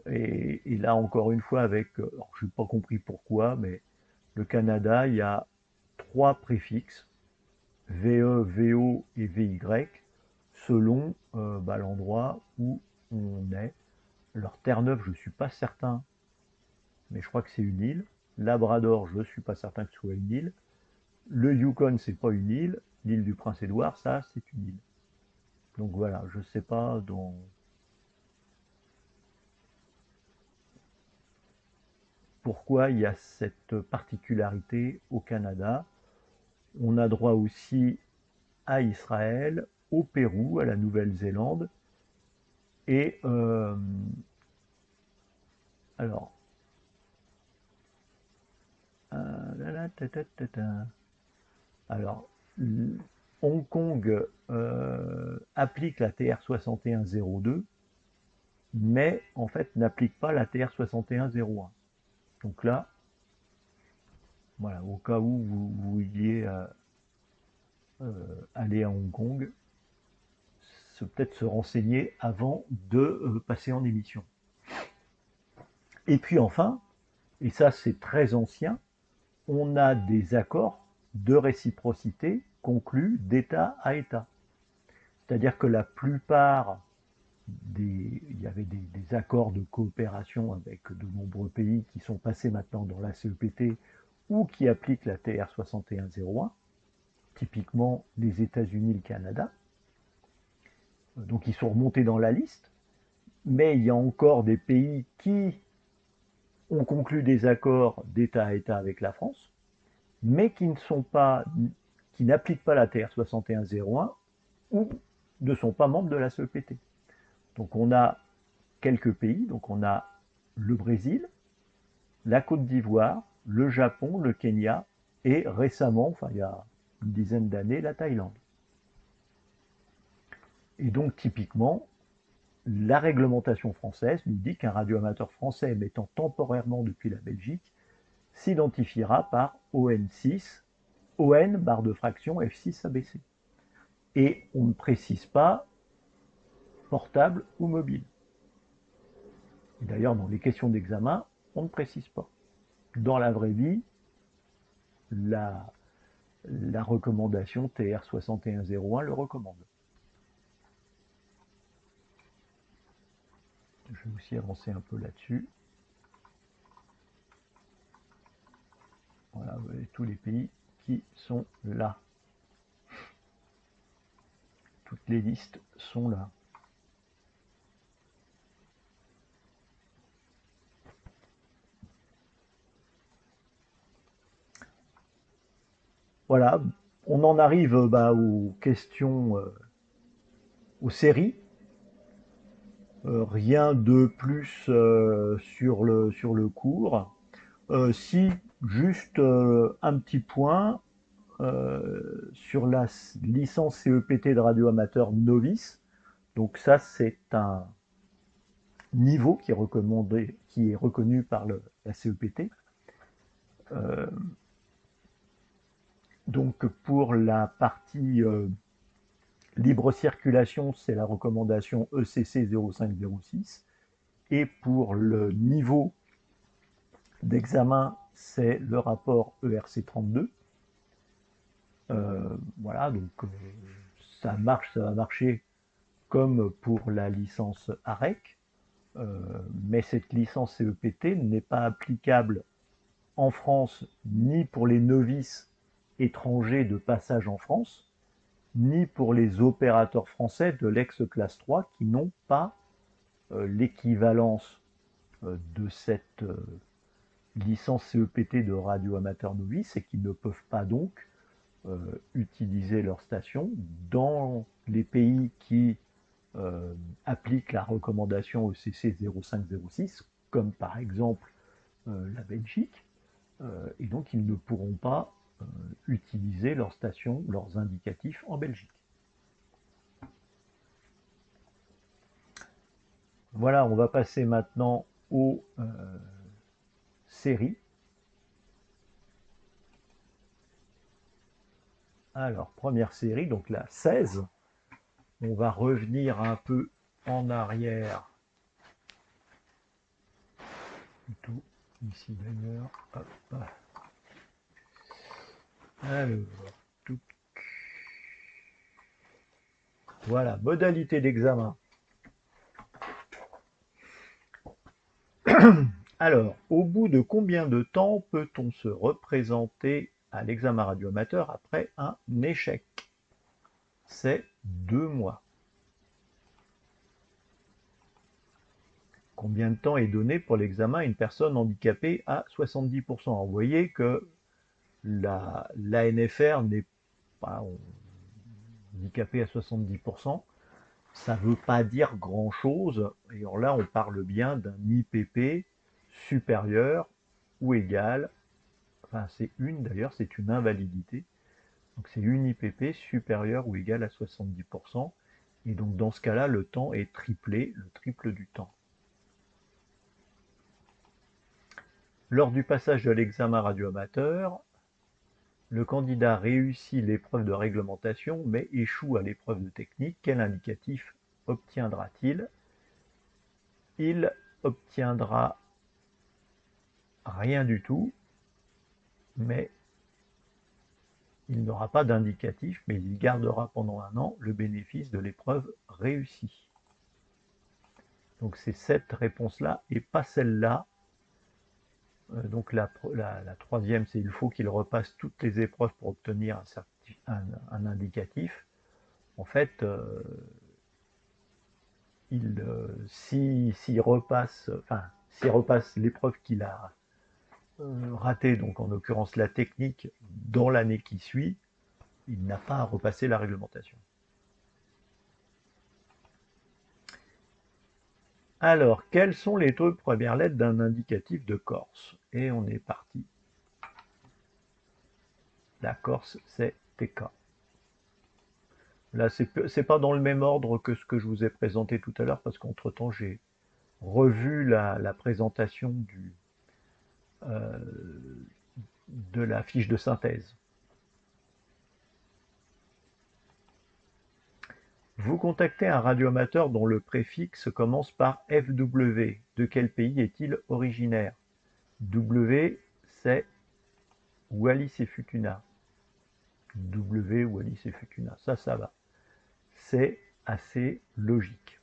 et là encore une fois avec, alors je n'ai pas compris pourquoi, mais le Canada, il y a 3 préfixes, VE, VO et VY, selon l'endroit où on est. Alors Terre-Neuve, je ne suis pas certain, mais je crois que c'est une île. Labrador, je ne suis pas certain que ce soit une île. Le Yukon, c'est pas une île. L'île du Prince-Édouard, ça, c'est une île. Donc voilà, je ne sais pas pourquoi il y a cette particularité au Canada. On a droit aussi à Israël, au Pérou, à la Nouvelle-Zélande. Et alors, alors, Hong Kong applique la TR 6102, mais en fait n'applique pas la TR 6101. Donc là, voilà, au cas où vous vouliez aller à Hong Kong, peut-être se renseigner avant de passer en émission. Et puis enfin, et ça c'est très ancien, on a des accords de réciprocité conclus d'État à État. C'est-à-dire que la plupart il y avait des accords de coopération avec de nombreux pays qui sont passés maintenant dans la CEPT ou qui appliquent la TR 6101, typiquement les États-Unis et le Canada. Donc ils sont remontés dans la liste, mais il y a encore des pays qui ont conclu des accords d'État à État avec la France, mais qui n'appliquent pas la TR 6101 ou ne sont pas membres de la CEPT. Donc on a quelques pays, donc on a le Brésil, la Côte d'Ivoire, le Japon, le Kenya et récemment, enfin il y a une dizaine d'années, la Thaïlande. Et donc typiquement, la réglementation française nous dit qu'un radioamateur français émettant temporairement depuis la Belgique s'identifiera par ON6, ON barre de fraction F6 ABC. Et on ne précise pas portable ou mobile. D'ailleurs, dans les questions d'examen, on ne précise pas. Dans la vraie vie, la recommandation TR 6101 le recommande. Je vais aussi avancer un peu là-dessus. Voilà, vous avez tous les pays qui sont là. Toutes les listes sont là. Voilà, on en arrive aux questions, aux séries. Rien de plus sur le cours. Si, juste un petit point sur la licence CEPT de radioamateur novice. Donc ça, c'est un niveau qui est recommandé, qui est reconnu par la CEPT. Donc pour la partie libre circulation, c'est la recommandation ECC 0506. Et pour le niveau d'examen, c'est le rapport ERC 32. Voilà, donc ça marche, ça va marcher comme pour la licence AREC, mais cette licence CEPT n'est pas applicable en France ni pour les novices étrangers de passage en France, ni pour les opérateurs français de l'ex-classe 3 qui n'ont pas l'équivalence de cette licence CEPT de radio amateur novice et qui ne peuvent pas donc utiliser leur station dans les pays qui appliquent la recommandation ECC 0506, comme par exemple la Belgique, et donc ils ne pourront pas utiliser leurs stations, leurs indicatifs en Belgique. Voilà, on va passer maintenant aux séries. Alors, première série, donc la 16. On va revenir un peu en arrière. Plutôt ici d'ailleurs. Alors, tout. Voilà, modalité d'examen. Alors, au bout de combien de temps peut-on se représenter à l'examen radioamateur après un échec? C'est 2 mois. Combien de temps est donné pour l'examen à une personne handicapée à 70%? Vous voyez que l'ANFR n'est pas handicapée à 70%. Ça ne veut pas dire grand-chose. Et alors là, on parle bien d'un IPP supérieur ou égal. Enfin, c'est d'ailleurs, c'est une invalidité. Donc c'est une IPP supérieure ou égale à 70%. Et donc dans ce cas-là, le temps est triplé, le triple du temps. Lors du passage de l'examen radioamateur, le candidat réussit l'épreuve de réglementation mais échoue à l'épreuve de technique. Quel indicatif obtiendra-t-il? Il obtiendra rien du tout, mais il n'aura pas d'indicatif, mais il gardera pendant 1 an le bénéfice de l'épreuve réussie. Donc c'est cette réponse-là et pas celle-là. Donc la troisième, c'est il faut qu'il repasse toutes les épreuves pour obtenir un indicatif. En fait, s'il repasse l'épreuve qu'il a ratée, donc en l'occurrence la technique, dans l'année qui suit, il n'a pas à repasser la réglementation. Alors, quelles sont les 2 premières lettres d'un indicatif de Corse? Et on est parti. La Corse, c'est TK. Là, c'est pas dans le même ordre que ce que je vous ai présenté tout à l'heure, parce qu'entre-temps, j'ai revu la présentation de la fiche de synthèse. Vous contactez un radioamateur dont le préfixe commence par FW. De quel pays est-il originaire? W, c'est Wallis et Futuna. W, Wallis et Futuna. Ça va. C'est assez logique.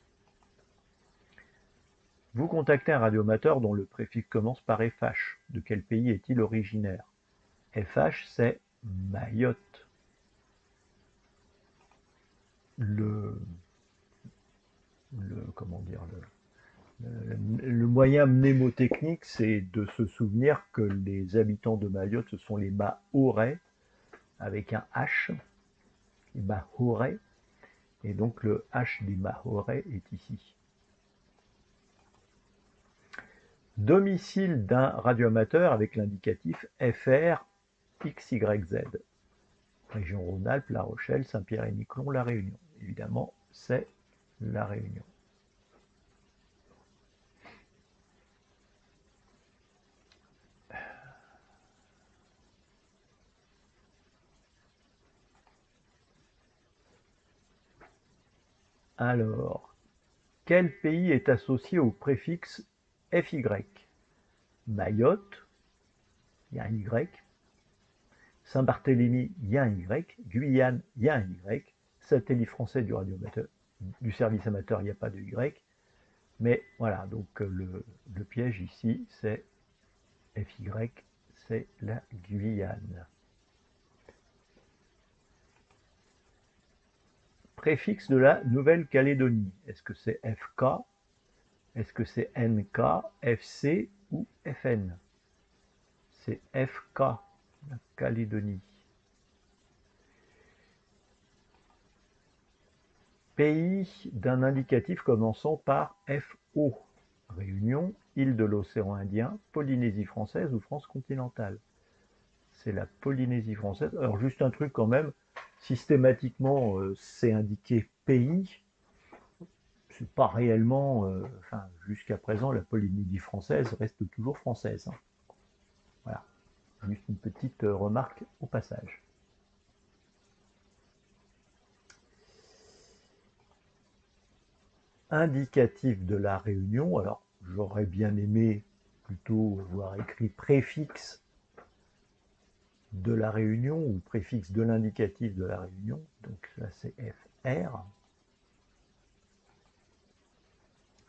Vous contactez un radioamateur dont le préfixe commence par FH. De quel pays est-il originaire? FH, c'est Mayotte. Comment dire, le moyen mnémotechnique, c'est de se souvenir que les habitants de Mayotte, ce sont les Mahorais, avec un H, les Mahorais, et donc le H des Mahorais est ici. Domicile d'un radioamateur avec l'indicatif FR XYZ. Région Rhône-Alpes, La Rochelle, Saint-Pierre-et-Miquelon, La Réunion. Évidemment, c'est La Réunion. Alors, quel pays est associé au préfixe FY? Mayotte, il y a un Y. Saint-Barthélemy, il y a un Y. Guyane, il y a un Y. satellite français du service amateur, il n'y a pas de Y. Mais voilà, donc le piège ici, c'est FY, c'est la Guyane. Préfixe de la Nouvelle-Calédonie. Est-ce que c'est FK? Est-ce que c'est NK, FC ou FN? C'est FK, la Calédonie. Pays d'un indicatif commençant par FO. Réunion, île de l'océan Indien, Polynésie française ou France continentale. C'est la Polynésie française. Alors juste un truc quand même, systématiquement c'est indiqué pays. C'est pas réellement, enfin jusqu'à présent la Polynésie française reste toujours française. Hein. Voilà, juste une petite remarque au passage. Indicatif de la Réunion, alors j'aurais bien aimé plutôt voir écrit préfixe de la Réunion ou préfixe de l'indicatif de la Réunion, donc là c'est FR.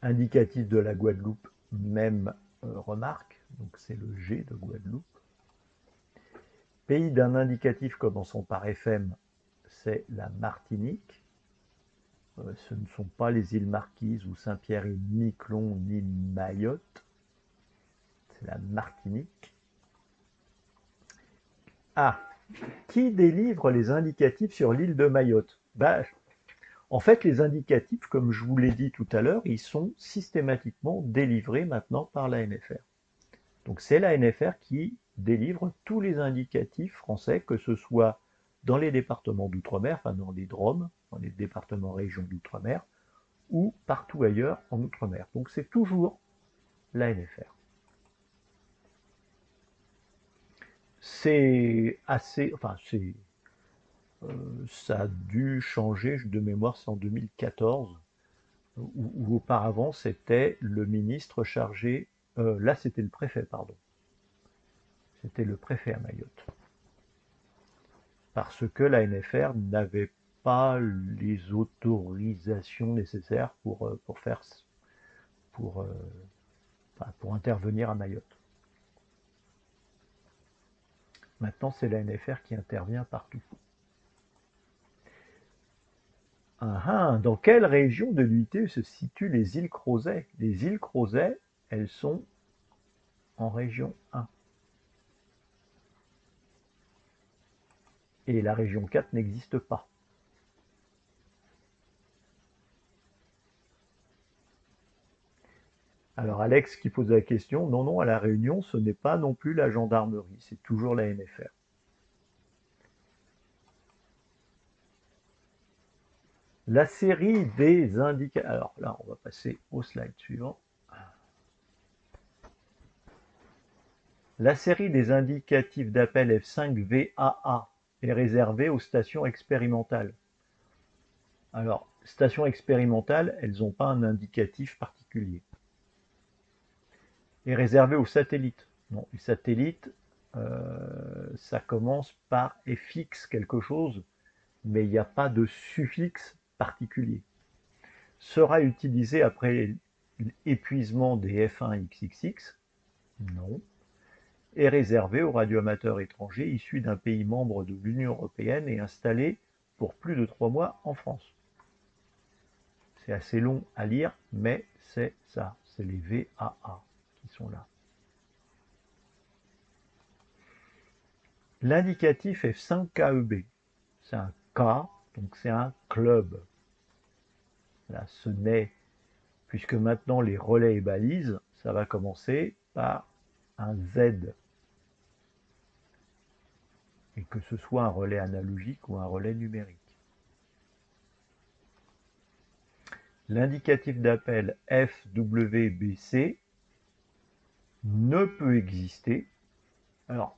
Indicatif de la Guadeloupe, même remarque, donc c'est le G de Guadeloupe. Pays d'un indicatif commençant par FM, c'est la Martinique. Ce ne sont pas les îles Marquises ou Saint-Pierre et Miquelon ni Mayotte. C'est la Martinique. Ah, qui délivre les indicatifs sur l'île de Mayotte? En fait, les indicatifs, comme je vous l'ai dit tout à l'heure, ils sont systématiquement délivrés maintenant par l'ANFR. Donc c'est l'ANFR qui délivre tous les indicatifs français, que ce soit dans les départements d'outre-mer, enfin dans les DROM, dans les départements régions d'outre-mer, ou partout ailleurs en outre-mer. Donc c'est toujours l'ANFR. C'est assez, enfin ça a dû changer de mémoire, c'est en 2014, où auparavant c'était le ministre chargé, là c'était le préfet, pardon, c'était le préfet à Mayotte. Parce que l'ANFR n'avait pas les autorisations nécessaires pour faire pour, pour intervenir à Mayotte. Maintenant, c'est l'ANFR qui intervient partout. Dans quelle région de l'UIT se situent les îles Crozet? Les îles Crozet, elles sont en région 1. Et la région 4 n'existe pas. Alors Alex qui pose la question, non, non, à la Réunion, ce n'est pas non plus la gendarmerie, c'est toujours la NFR. La série des indicateurs. Alors là, on va passer au slide suivant. La série des indicatifs d'appel F5VAA est réservée aux stations expérimentales. Alors, stations expérimentales, elles n'ont pas un indicatif particulier. Est réservée aux satellites. Non, les satellites, ça commence par FX quelque chose, mais il n'y a pas de suffixe particulier. Sera utilisé après l'épuisement des F1XXX? Non. Est réservé aux radioamateurs étrangers issus d'un pays membre de l'Union européenne et installés pour plus de 3 mois en France. C'est assez long à lire, mais c'est ça, c'est les VAA qui sont là. L'indicatif est 5KEB. C'est un K, donc c'est un club. Là, ce n'est, puisque maintenant les relais et balises, ça va commencer par un Z. Et que ce soit un relais analogique ou un relais numérique. L'indicatif d'appel FWBC ne peut exister. Alors,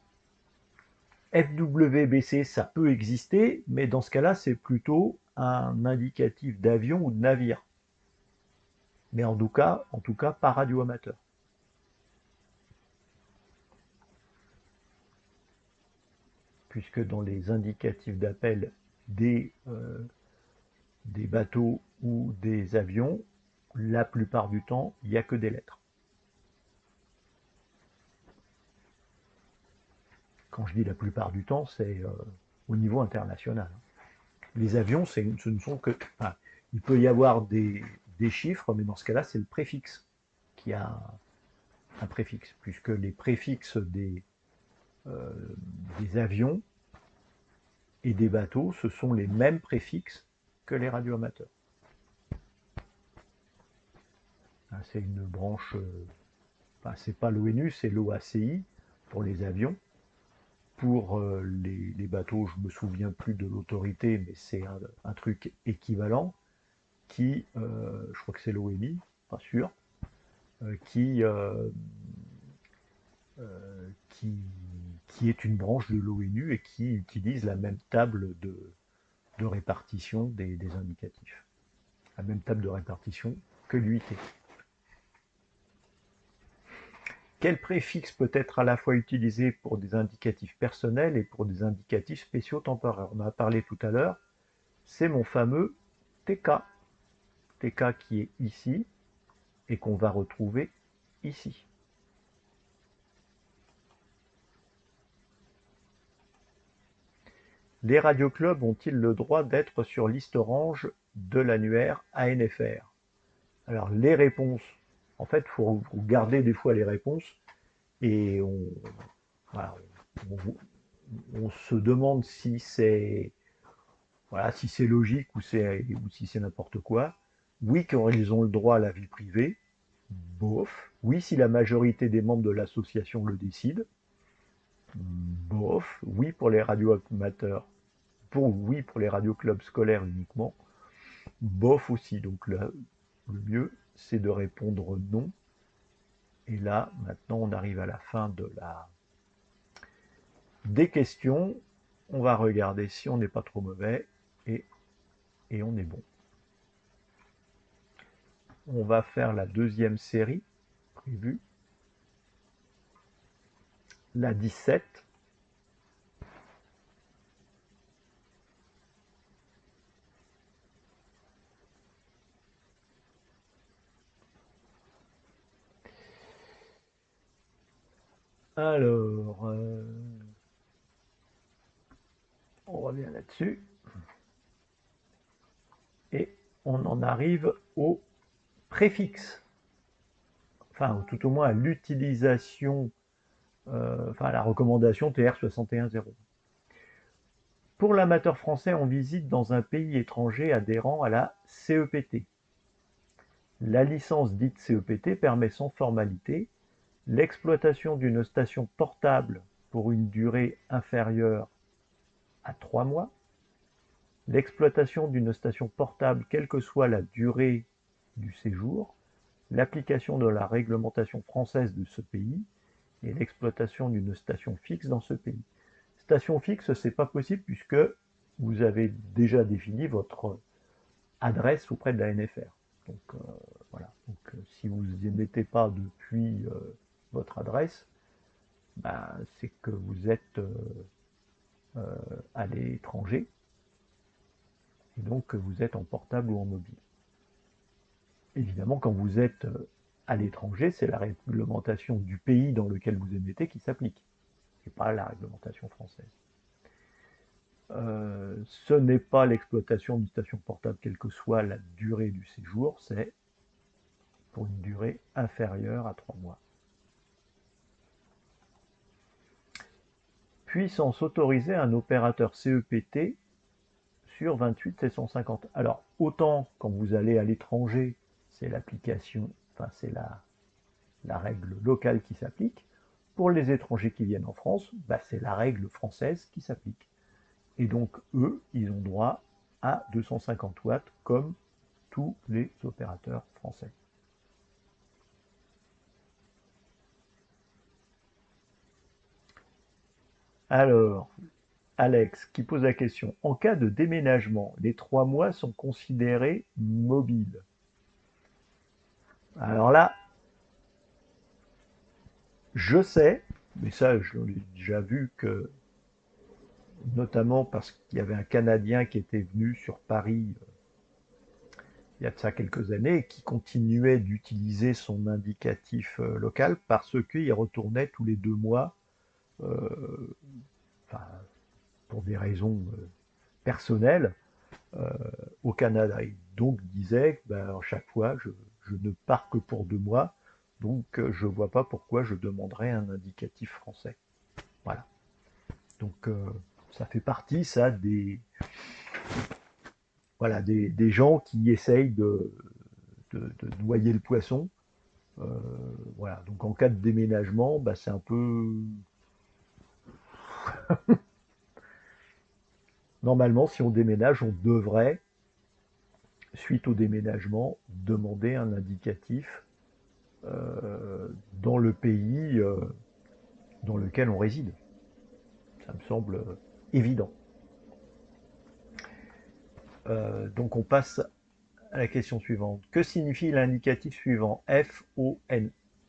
FWBC, ça peut exister, mais dans ce cas-là, c'est plutôt un indicatif d'avion ou de navire. Mais en tout cas pas radioamateur. Puisque dans les indicatifs d'appel des des bateaux ou des avions, la plupart du temps, il n'y a que des lettres. Quand je dis la plupart du temps, c'est au niveau international. Les avions, ce ne sont que... Enfin, il peut y avoir des chiffres, mais dans ce cas-là, c'est le préfixe qui a un préfixe, puisque les préfixes euh, des avions et des bateaux, ce sont les mêmes préfixes que les radioamateurs. C'est une branche, enfin, c'est pas l'ONU, c'est l'OACI pour les avions. Pour les bateaux, je me souviens plus de l'autorité, mais c'est un truc équivalent qui, je crois que c'est l'OMI, pas sûr, qui, qui est une branche de l'ONU et qui utilise la même table de répartition des indicatifs. La même table de répartition que l'UIT. Quel préfixe peut être à la fois utilisé pour des indicatifs personnels et pour des indicatifs spéciaux temporaires? On en a parlé tout à l'heure, c'est mon fameux TK. TK qui est ici et qu'on va retrouver ici. Les radioclubs ont-ils le droit d'être sur liste orange de l'annuaire ANFR? Alors les réponses, en fait, il faut garder des fois les réponses et voilà, on se demande si c'est voilà, si c'est logique ou si c'est n'importe quoi. Oui, quand ils ont le droit à la vie privée, bof. Oui, si la majorité des membres de l'association le décident, bof. Oui, pour les radioamateurs, oui, pour les radioclubs scolaires uniquement, bof aussi. Donc là, le mieux, c'est de répondre non. Et là, maintenant, on arrive à la fin des questions. On va regarder si on n'est pas trop mauvais et, et on est bon. On va faire la deuxième série prévue, la 17. Alors, on revient là-dessus. Et on en arrive au préfixe. Enfin, tout au moins à l'utilisation, enfin à la recommandation TR6101. Pour l'amateur français en visite dans un pays étranger adhérent à la CEPT. La licence dite CEPT permet sans formalité l'exploitation d'une station portable pour une durée inférieure à 3 mois, l'exploitation d'une station portable quelle que soit la durée du séjour, l'application de la réglementation française de ce pays et l'exploitation d'une station fixe dans ce pays. Station fixe, c'est pas possible puisque vous avez déjà défini votre adresse auprès de la NFR. Donc voilà. Donc si vous n'y mettez pas depuis votre adresse, ben, c'est que vous êtes à l'étranger et donc que vous êtes en portable ou en mobile. Évidemment, quand vous êtes à l'étranger, c'est la réglementation du pays dans lequel vous émettez qui s'applique, et pas la réglementation française. Ce n'est pas l'exploitation d'une station portable, quelle que soit la durée du séjour, c'est pour une durée inférieure à 3 mois. Puissance autorisée un opérateur CEPT sur 28 et 150. Alors, autant quand vous allez à l'étranger, c'est l'application, enfin c'est la règle locale qui s'applique. Pour les étrangers qui viennent en France, bah, c'est la règle française qui s'applique. Et donc, eux, ils ont droit à 250 watts comme tous les opérateurs français. Alors, Alex qui pose la question, en cas de déménagement, les 3 mois sont considérés mobiles? Alors là, je sais, mais ça je l'ai déjà vu que, notamment parce qu'il y avait un Canadien qui était venu sur Paris il y a de ça quelques années, qui continuait d'utiliser son indicatif local parce qu'il retournait tous les 2 mois, euh, enfin, pour des raisons personnelles, euh, au Canada. Et donc disait, ben, à chaque fois, je ne pars que pour 2 mois, donc je ne vois pas pourquoi je demanderais un indicatif français. Voilà. Donc ça fait partie, ça, voilà, des gens qui essayent de noyer le poisson. Euh, voilà. Donc en cas de déménagement, bah, c'est un peu... Normalement, si on déménage, on devrait, suite au déménagement, demander un indicatif dans le pays dans lequel on réside. Ça me semble évident. Donc on passe à la question suivante. Que signifie l'indicatif suivant? FON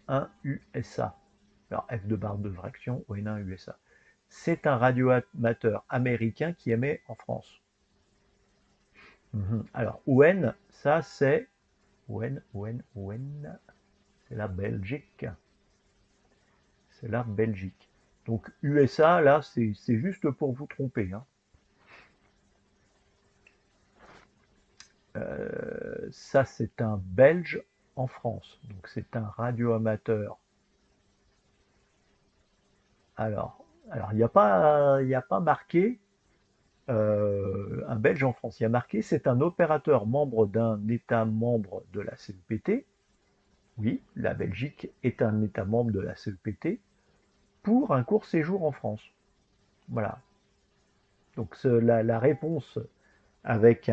1 USA. Alors F de barre de fraction, ON1 USA. C'est un radioamateur américain qui émet en France. Alors ON, ça c'est ON, c'est la Belgique. C'est la Belgique. Donc USA, là, c'est juste pour vous tromper. Hein. Ça, c'est un Belge en France. Donc c'est un radioamateur. Alors, il n'y a pas marqué un Belge en France. Il y a marqué c'est un opérateur membre d'un État membre de la CEPT. Oui, la Belgique est un État membre de la CEPT pour un court séjour en France. Voilà. Donc la réponse avec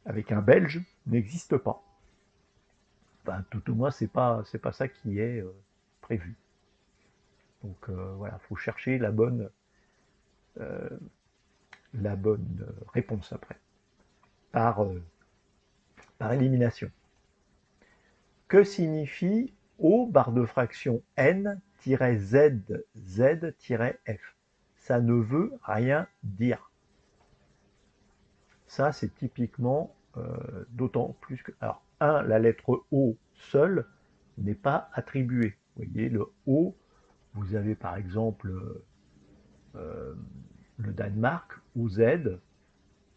avec un Belge n'existe pas. Enfin, tout au moins, c'est pas ça qui est prévu. Donc voilà, il faut chercher euh, la bonne réponse après, par, euh, par élimination. Que signifie O barre de fraction n-z-z-f? Ça ne veut rien dire. Ça, c'est typiquement d'autant plus que... Alors, la lettre O seule n'est pas attribuée. Vous voyez, le O, vous avez par exemple euh, le Danemark, OZ,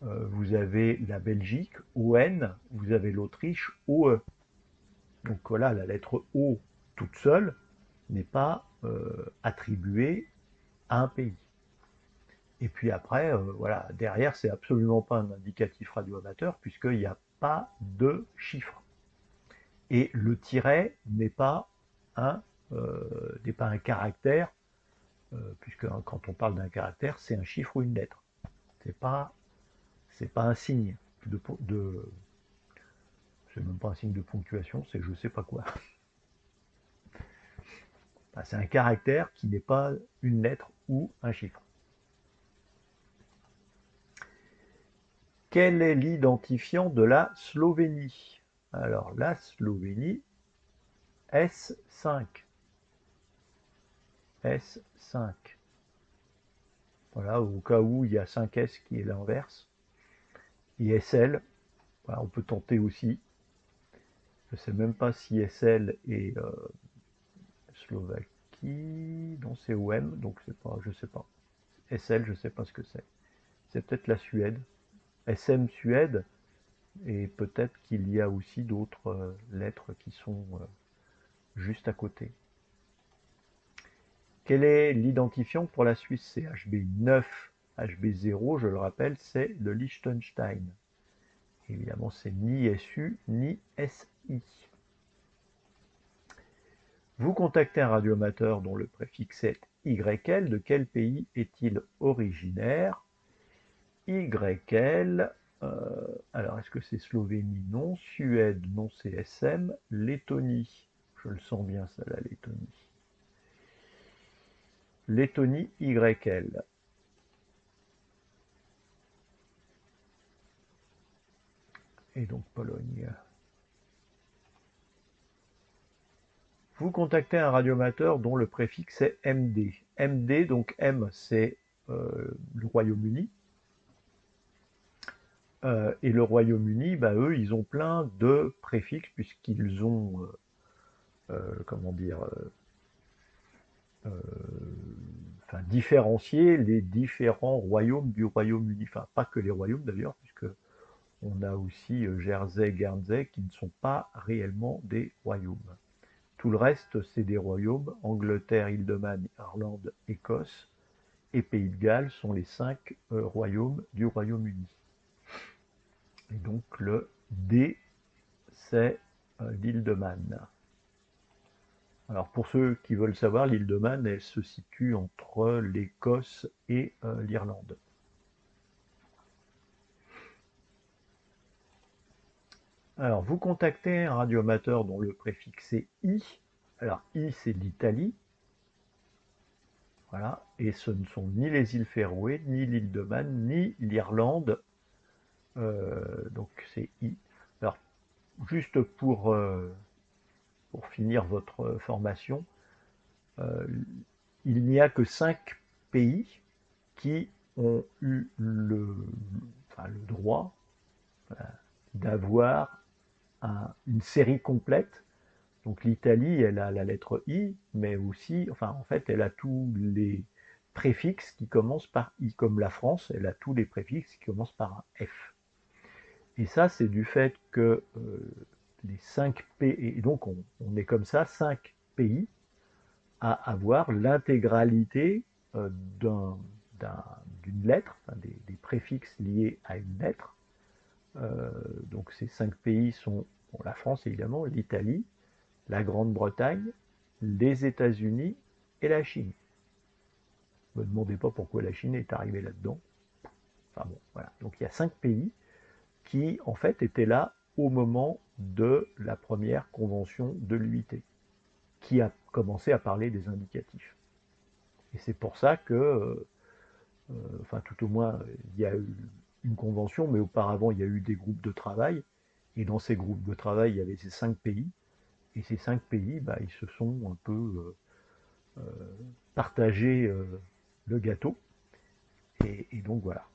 vous avez la Belgique, ON, vous avez l'Autriche, OE. Donc voilà, la lettre O toute seule n'est pas attribuée à un pays. Et puis après, voilà, derrière, c'est absolument pas un indicatif radioamateur puisqu'il n'y a pas de chiffre. Et le tiret n'est pas un caractère, puisque quand on parle d'un caractère, c'est un chiffre ou une lettre. C'est pas un signe de c'est même pas un signe de ponctuation, c'est je sais pas quoi. Enfin, c'est un caractère qui n'est pas une lettre ou un chiffre. Quel est l'identifiant de la Slovénie? Alors la Slovénie, S5. S5. Voilà, au cas où il y a 5S qui est l'inverse. ISL, voilà, on peut tenter aussi. Je ne sais même pas si SL est Slovaquie. Non, c'est OM, donc c'est pas, je sais pas. SL, je ne sais pas ce que c'est. C'est peut-être la Suède. SM Suède, et peut-être qu'il y a aussi d'autres lettres qui sont juste à côté. Quel est l'identifiant pour la Suisse? C'est HB9, HB0, je le rappelle, c'est le Liechtenstein. Évidemment, c'est ni SU ni SI. Vous contactez un radioamateur dont le préfixe est YL. De quel pays est-il originaire? YL. Alors, est-ce que c'est Slovénie? Non. Suède? Non, c'est SM. Lettonie. Je le sens bien, ça, la Lettonie. Lettonie, YL. Et donc Pologne. Vous contactez un radioamateur dont le préfixe est MD. MD, donc M, c'est le Royaume-Uni. Et le Royaume-Uni, bah, eux, ils ont plein de préfixes puisqu'ils ont, comment dire, enfin, différencié les différents royaumes du Royaume-Uni. Enfin, pas que les royaumes d'ailleurs, puisque on a aussi Jersey, Guernsey, qui ne sont pas réellement des royaumes. Tout le reste, c'est des royaumes. Angleterre, Île-de-Man, Irlande, Écosse et Pays de Galles sont les 5 royaumes du Royaume-Uni. Et donc le D, c'est l'île de Man. Alors pour ceux qui veulent savoir, l'île de Man, elle se situe entre l'Écosse et l'Irlande. Alors vous contactez un radioamateur dont le préfixe est I. Alors I, c'est l'Italie. Voilà. Et ce ne sont ni les îles Féroé, ni l'île de Man, ni l'Irlande. Donc c'est I. Alors juste pour finir votre formation, euh, il n'y a que 5 pays qui ont eu enfin, le droit d'avoir une série complète. Donc l'Italie, elle a la lettre I, mais aussi, enfin en fait, elle a tous les préfixes qui commencent par I, comme la France, elle a tous les préfixes qui commencent par un F. Et ça, c'est du fait que les 5 pays, et donc on est comme ça, 5 pays à avoir l'intégralité euh, d'une lettre, enfin des préfixes liés à une lettre. Donc ces 5 pays sont bon, la France évidemment, l'Italie, la Grande-Bretagne, les États-Unis et la Chine. Ne me demandez pas pourquoi la Chine est arrivée là-dedans. Enfin bon, voilà. Donc il y a 5 pays qui en fait étaient là au moment de la première convention de l'UIT, qui a commencé à parler des indicatifs. Et c'est pour ça que, enfin tout au moins, il y a eu une convention, mais auparavant il y a eu des groupes de travail, et dans ces groupes de travail il y avait ces 5 pays, et ces 5 pays, bah, ils se sont un peu partagé le gâteau, et donc voilà.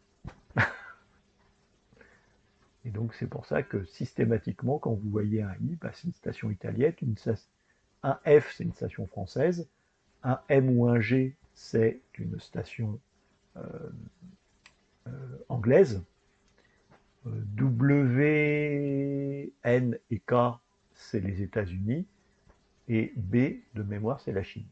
Et donc c'est pour ça que systématiquement, quand vous voyez un I, bah, c'est une station italienne, un F, c'est une station française, un M ou un G, c'est une station euh, anglaise, W, N et K, c'est les États-Unis, et B, de mémoire, c'est la Chine.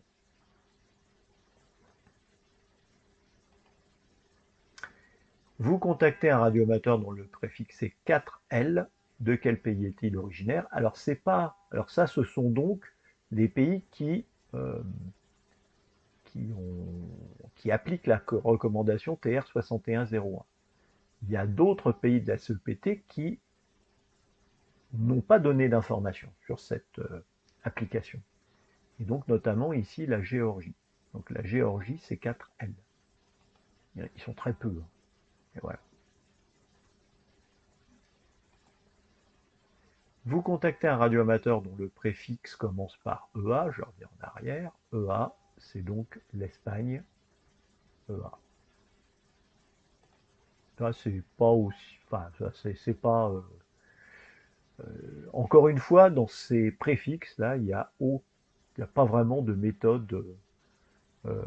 Vous contactez un radioamateur dont le préfixe est 4L. De quel pays est-il originaire? Alors c'est pas. Alors ça, ce sont donc les pays euh, qui appliquent la recommandation TR 6101. Il y a d'autres pays de la CEPT qui n'ont pas donné d'informations sur cette application. Et donc notamment ici la Géorgie. Donc la Géorgie, c'est 4L. Ils sont très peu. Et voilà. Vous contactez un radioamateur dont le préfixe commence par EA, je reviens en arrière. EA, c'est donc l'Espagne. EA. Ça, c'est pas aussi. Enfin, ça, c'est pas. Encore une fois, dans ces préfixes-là, il n'y a, pas vraiment de méthode euh,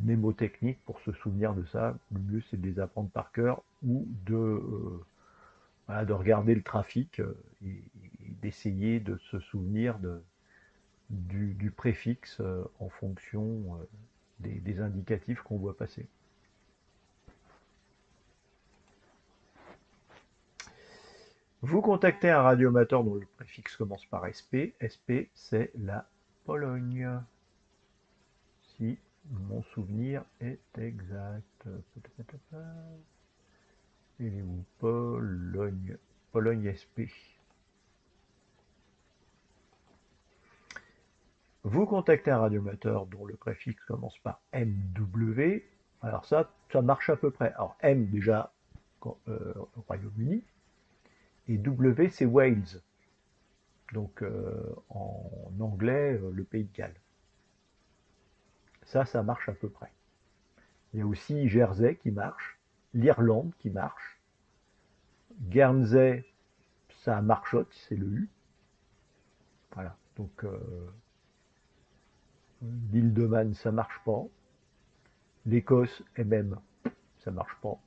mnémotechnique pour se souvenir de ça. Le mieux, c'est de les apprendre par cœur ou voilà, de regarder le trafic et d'essayer de se souvenir du préfixe en fonction des indicatifs qu'on voit passer. Vous contactez un radioamateur dont le préfixe commence par SP. SP, c'est la Pologne. Si mon souvenir est exact. Et où Pologne. Pologne SP. Vous contactez un radioamateur dont le préfixe commence par MW. Alors ça marche à peu près. Alors M déjà au Royaume-Uni. Et W, c'est Wales. Donc en anglais, le pays de Galles. Ça marche à peu près. Il y a aussi Jersey qui marche, l'Irlande qui marche, Guernsey, ça marchotte, c'est le U. Voilà. Donc, l'île de Man, ça marche pas. L'Écosse, et même, ça marche pas.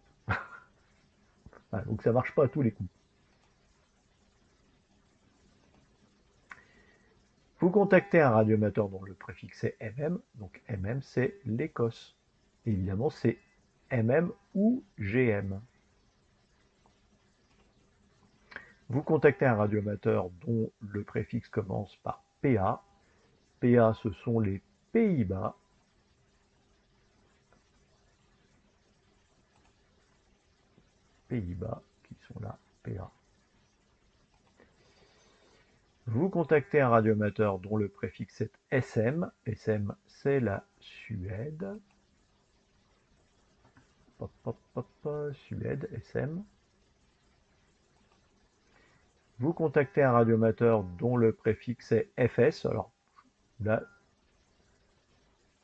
Voilà, donc, ça marche pas à tous les coups. Vous contactez un radioamateur dont le préfixe est MM. Donc, MM, c'est l'Écosse. Évidemment, c'est MM ou GM. Vous contactez un radioamateur dont le préfixe commence par PA. PA, ce sont les Pays-Bas. Pays-Bas, qui sont là, PA. Vous contactez un radioamateur dont le préfixe est SM. SM, c'est la Suède. Hop, hop, hop, Suède, SM. Vous contactez un radioamateur dont le préfixe est FS. Alors là,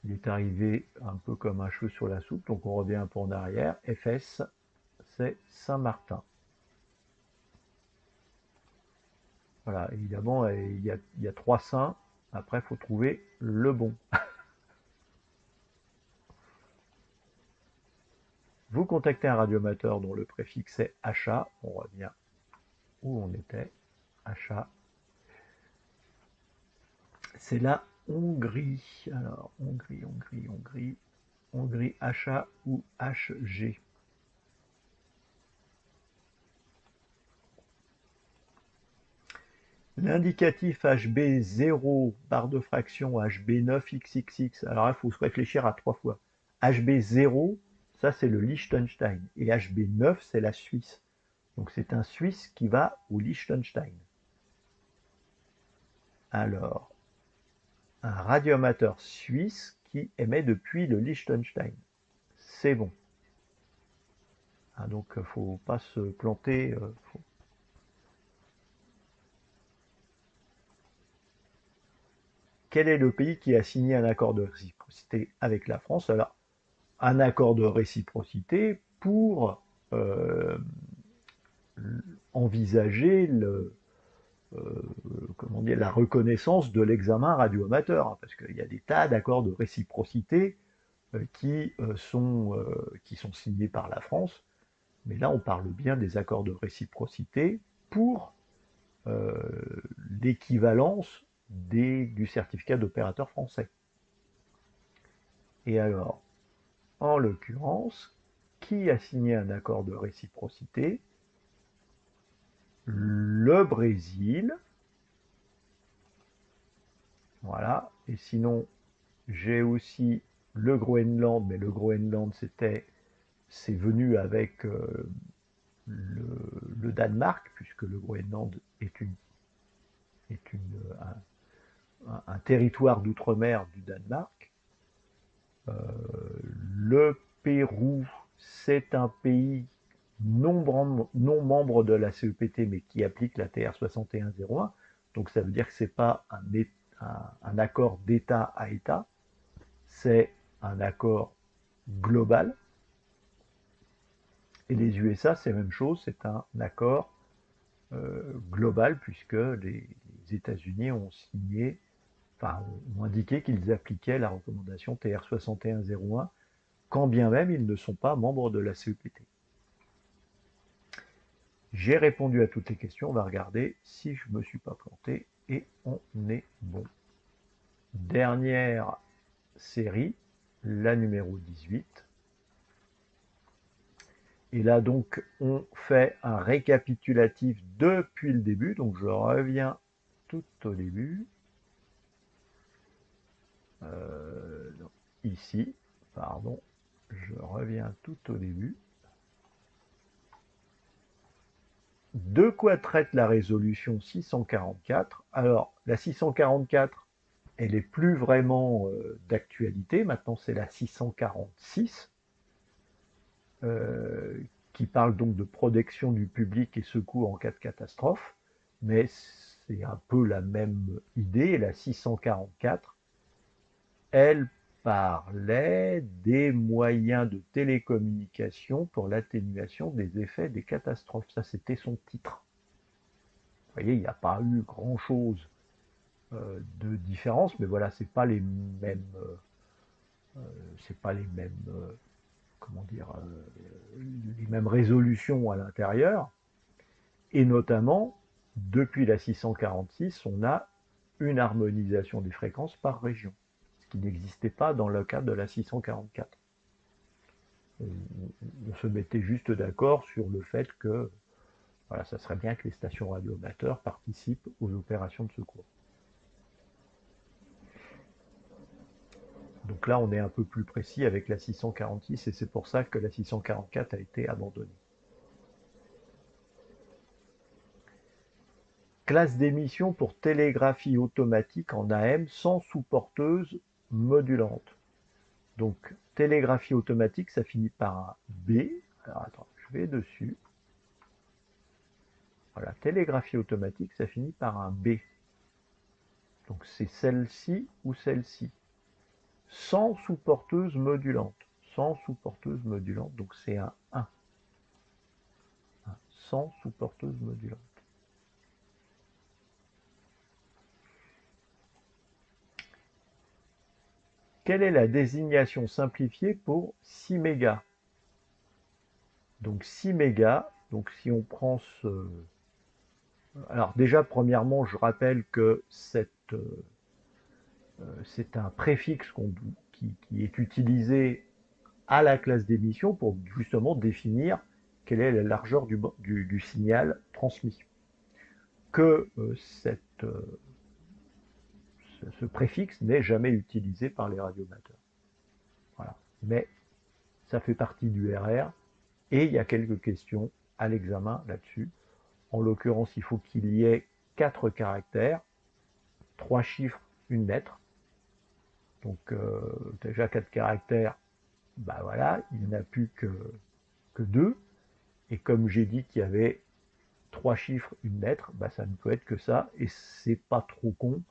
il est arrivé un peu comme un cheveu sur la soupe, donc on revient un peu en arrière. FS, c'est Saint-Martin. Voilà, évidemment, il y a 3 saints. Après, il faut trouver le bon. Vous contactez un radioamateur dont le préfixe est HA. On revient où on était. HA. C'est la Hongrie. Alors, Hongrie, HA ou HG. L'indicatif HB0, barre de fraction HB9XXX. Alors, il faut se réfléchir à 3 fois. HB0, ça c'est le Liechtenstein. Et HB9, c'est la Suisse. Donc c'est un Suisse qui va au Liechtenstein. Alors, un radioamateur suisse qui émet depuis le Liechtenstein. C'est bon. Hein, donc il ne faut pas se planter. Quel est le pays qui a signé un accord de réciprocité avec la France? Alors, un accord de réciprocité pour envisager comment dire, la reconnaissance de l'examen radioamateur, hein, parce qu'il y a des tas d'accords de réciprocité qui sont signés par la France, mais là on parle bien des accords de réciprocité pour euh, l'équivalence du certificat d'opérateur français. Et alors, en l'occurrence, qui a signé un accord de réciprocité? Le Brésil. Voilà. Et sinon, j'ai aussi le Groenland, mais le Groenland, c'est venu avec le Danemark, puisque le Groenland est un territoire d'outre-mer du Danemark. Le Pérou, c'est un pays non membre de la CEPT, mais qui applique la TR 6101. Donc ça veut dire que ce n'est pas un accord d'État à État, c'est un accord global. Et les USA, c'est la même chose, c'est un accord global, puisque les États-Unis ont signé, enfin, ont indiqué qu'ils appliquaient la recommandation TR 6101, quand bien même ils ne sont pas membres de la CEPT. J'ai répondu à toutes les questions, on va regarder si je ne me suis pas planté, et on est bon. Dernière série, la numéro 18. Et là, donc, on fait un récapitulatif depuis le début. Donc, je reviens tout au début. Non, ici, pardon. Je reviens tout au début. De quoi traite la résolution 644? Alors, la 644, elle n'est plus vraiment d'actualité. Maintenant, c'est la 646. Qui parle donc de protection du public et secours en cas de catastrophe, mais c'est un peu la même idée. La 644, elle parlait des moyens de télécommunication pour l'atténuation des effets des catastrophes. Ça, c'était son titre. Vous voyez, il n'y a pas eu grand-chose de différence, mais voilà, c'est pas les mêmes, comment dire, les mêmes résolutions à l'intérieur. Et notamment, depuis la 646, on a une harmonisation des fréquences par région, ce qui n'existait pas dans le cadre de la 644. On se mettait juste d'accord sur le fait que voilà, ça serait bien que les stations radioamateurs participent aux opérations de secours. Donc là, on est un peu plus précis avec la 646 et c'est pour ça que la 644 a été abandonnée. Classe d'émission pour télégraphie automatique en AM sans sous-porteuse modulante. Donc, télégraphie automatique, ça finit par un B. Alors, attends, je vais dessus. Voilà, télégraphie automatique, ça finit par un B. Donc, c'est celle-ci ou celle-ci. Sans sous-porteuse modulante. Sans sous-porteuse modulante, donc c'est un 1. Sans sous-porteuse modulante. Quelle est la désignation simplifiée pour 6 mégas? Donc 6 mégas, donc si on prend ce... Alors déjà, premièrement, je rappelle que c'est un préfixe qui est utilisé à la classe d'émission pour justement définir quelle est la largeur du signal transmis. Que ce préfixe n'est jamais utilisé par les radioamateurs. Voilà. Mais ça fait partie du RR et il y a quelques questions à l'examen là-dessus. En l'occurrence, il faut qu'il y ait 4 caractères, 3 chiffres, une lettre. Donc déjà 4 caractères, bah voilà, il n'y en a plus que 2. Et comme j'ai dit qu'il y avait 3 chiffres, une lettre, bah ça ne peut être que ça. Et c'est pas trop con,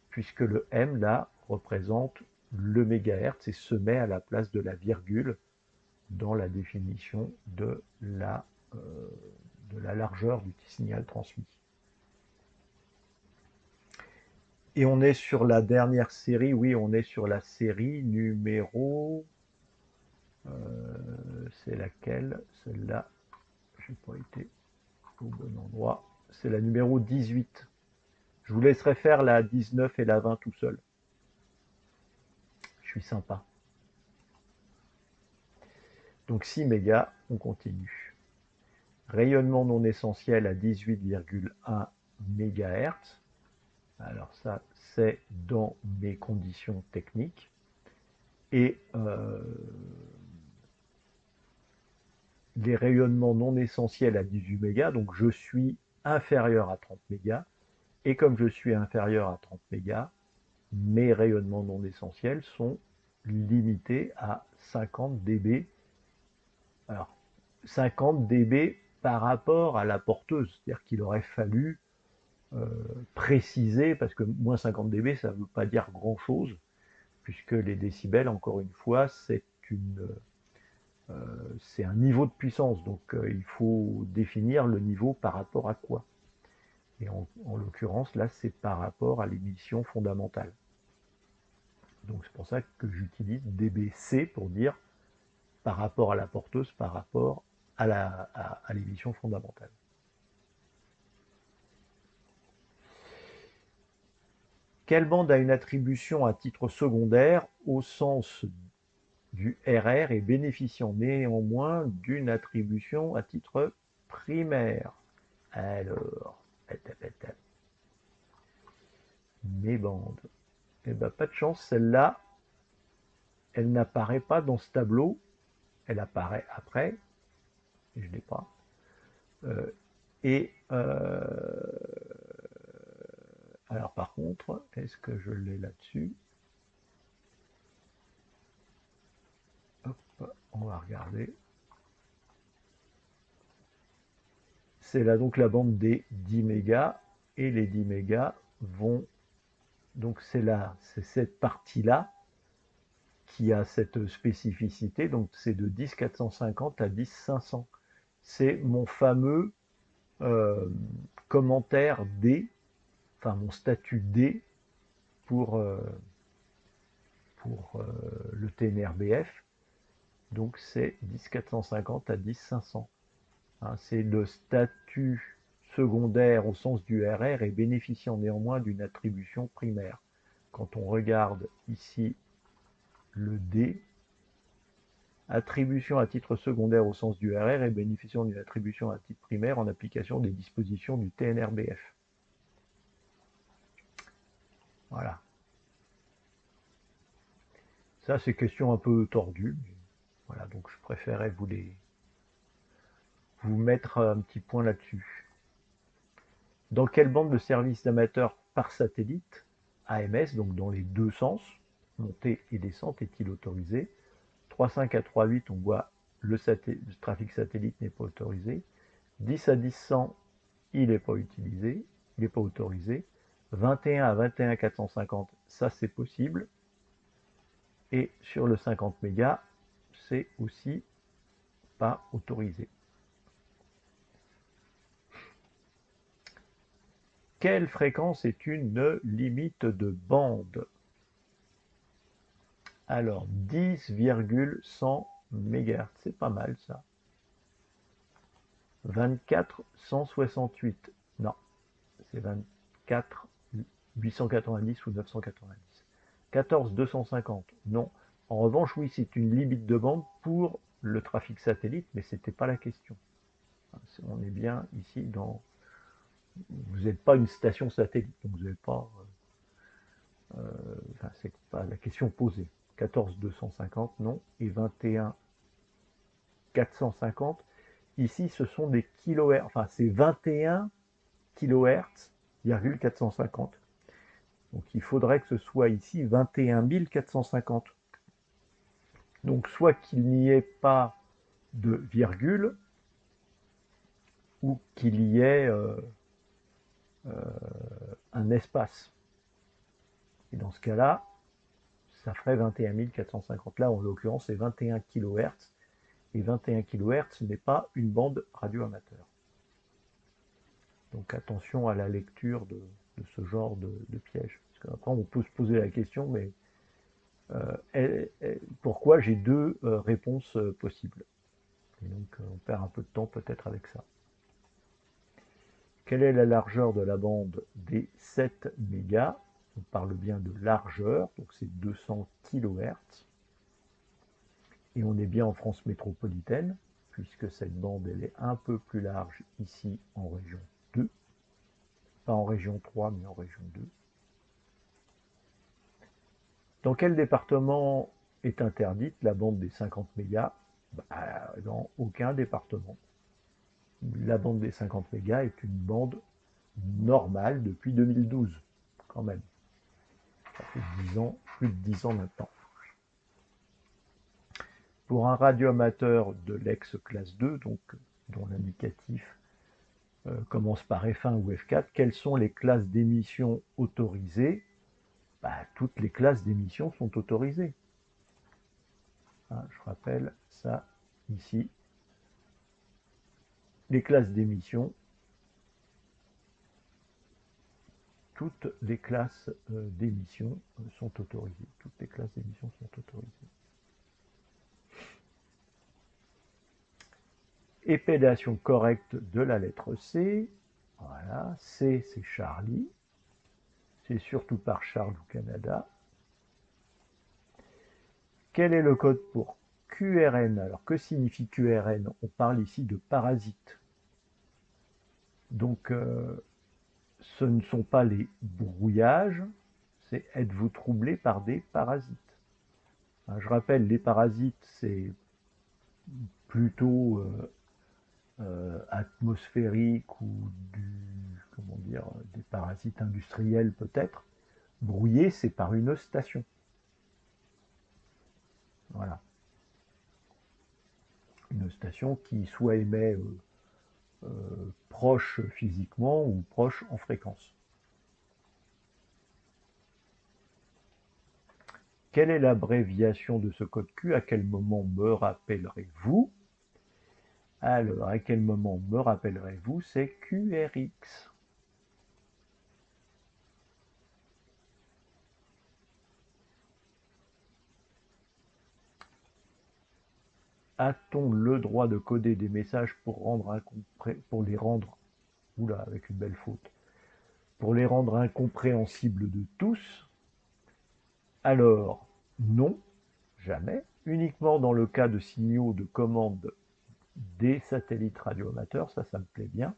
puisque le M là représente le mégahertz et se met à la place de la virgule dans la définition de la largeur du signal transmis. Et on est sur la dernière série, oui, on est sur la série numéro... c'est laquelle? Celle-là, je n'ai pas été au bon endroit. C'est la numéro 18. Je vous laisserai faire la 19 et la 20 tout seul. Je suis sympa. Donc 6 mégas, on continue. Rayonnement non essentiel à 18,1 MHz. Alors ça, c'est dans mes conditions techniques. Et les rayonnements non essentiels à 18 mégas, donc je suis inférieur à 30 mégas. Et comme je suis inférieur à 30 mégas, mes rayonnements non essentiels sont limités à 50 dB. Alors, 50 dB par rapport à la porteuse, c'est-à-dire qu'il aurait fallu préciser, parce que moins 50 dB, ça ne veut pas dire grand-chose, puisque les décibels, encore une fois, c'est un niveau de puissance, donc il faut définir le niveau par rapport à quoi. Et en l'occurrence, là, c'est par rapport à l'émission fondamentale. Donc c'est pour ça que j'utilise dBc pour dire par rapport à la porteuse, par rapport à l'émission fondamentale. Quelle bande a une attribution à titre secondaire au sens du RR et bénéficiant néanmoins d'une attribution à titre primaire? Alors, mes bandes. Eh ben, pas de chance, celle-là, elle n'apparaît pas dans ce tableau. Elle apparaît après. Je ne l'ai pas. Et alors par contre, est-ce que je l'ai là-dessus? Hop, on va regarder. C'est là donc la bande des 10 mégas. Et les 10 mégas vont... Donc c'est là, c'est cette partie-là qui a cette spécificité, donc c'est de 10.450 à 10.500. C'est mon fameux commentaire D, enfin mon statut D pour, le TNRBF. Donc c'est 10.450 à 10.500. Hein, c'est le statut secondaire au sens du RR et bénéficiant néanmoins d'une attribution primaire. Quand on regarde ici le D, attribution à titre secondaire au sens du RR et bénéficiant d'une attribution à titre primaire en application des dispositions du TNRBF. Voilà. Ça, c'est question un peu tordue. Voilà, donc je préférais vous mettre un petit point là-dessus. Dans quelle bande de service d'amateurs par satellite, AMS, donc dans les deux sens, montée et descente, est-il autorisé? 3.5 à 3.8, on voit le trafic satellite n'est pas autorisé. 10 à 10.100, il n'est pas utilisé, il n'est pas autorisé. 21 à 21 450, ça c'est possible. Et sur le 50 mégas, c'est aussi pas autorisé. Quelle fréquence est une limite de bande? Alors, 10,100 MHz, c'est pas mal ça. 24 168, non, c'est 24 890 ou 990. 14 250, non. En revanche, oui, c'est une limite de bande pour le trafic satellite, mais c'était pas la question. On est bien ici dans... Vous n'êtes pas une station satellite, donc vous n'avez pas... enfin, c'est pas la question posée. 14 250, non. Et 21 450, ici, ce sont des kilohertz. Enfin, c'est 21 kHz, 450. Donc, il faudrait que ce soit ici 21 450. Donc, soit qu'il n'y ait pas de virgule, ou qu'il y ait un espace. Et dans ce cas-là, ça ferait 21 450. Là, en l'occurrence, c'est 21 kHz. Et 21 kHz n'est pas une bande radio-amateur. Donc attention à la lecture de ce genre de piège. Parce qu'après, on peut se poser la question, mais pourquoi j'ai deux réponses possibles? Et donc, on perd un peu de temps peut-être avec ça. Quelle est la largeur de la bande des 7 mégas? On parle bien de largeur, donc c'est 200 kHz. Et on est bien en France métropolitaine, puisque cette bande elle est un peu plus large ici en région 2. Pas en région 3, mais en région 2. Dans quel département est interdite la bande des 50 mégas? Dans aucun département. La bande des 50 mégas est une bande normale depuis 2012, quand même. Ça fait 10 ans, plus de 10 ans maintenant. Pour un radioamateur de l'ex-classe 2, donc dont l'indicatif commence par F1 ou F4, quelles sont les classes d'émission autorisées? Toutes les classes d'émission sont autorisées. Hein, je rappelle ça ici. Les classes d'émission, toutes les classes d'émission sont autorisées. Toutes les classes d'émission sont autorisées. Épellation correcte de la lettre C. Voilà, C c'est Charlie. C'est surtout par Charles au Canada. Quel est le code pour QRN? Alors que signifie QRN? On parle ici de parasites. Donc ce ne sont pas les brouillages, c'est êtes-vous troublé par des parasites? Je rappelle, les parasites, c'est plutôt atmosphérique ou des parasites industriels peut-être. Brouillé, c'est par une station. Voilà. Une station qui soit émet proche physiquement ou proche en fréquence. Quelle est l'abréviation de ce code Q? À quel moment me rappellerez-vous? Alors, à quel moment me rappellerez-vous? C'est QRX. A-t-on le droit de coder des messages pour les rendre, oula, avec une belle faute, pour les rendre incompréhensibles de tous? Alors, non, jamais. Uniquement dans le cas de signaux de commande des satellites radioamateurs, ça me plaît bien.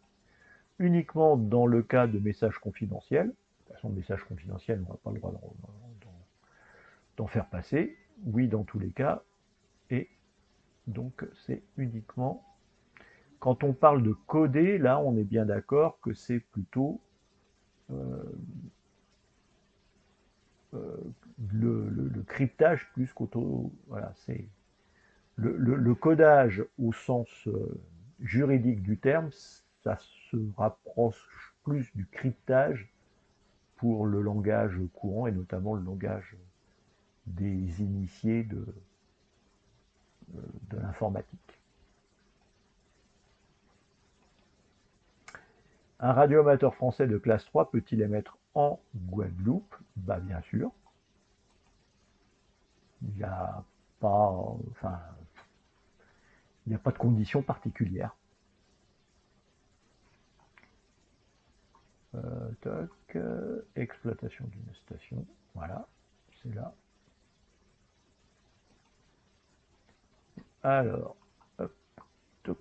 Uniquement dans le cas de messages confidentiels. De toute façon, messages confidentiels, on n'a pas le droit d'en faire passer. Oui, dans tous les cas. Et donc, c'est uniquement... Quand on parle de coder, là, on est bien d'accord que c'est plutôt euh, le cryptage plus qu'auto... Voilà, c'est le codage au sens juridique du terme, ça se rapproche plus du cryptage pour le langage courant et notamment le langage des initiés de l'informatique. Un radioamateur français de classe 3 peut-il émettre en Guadeloupe? Bah bien sûr. Il n'y a pas, enfin, il n'y a pas de conditions particulières. Toc, exploitation d'une station, voilà, c'est là. Alors, hop, toc,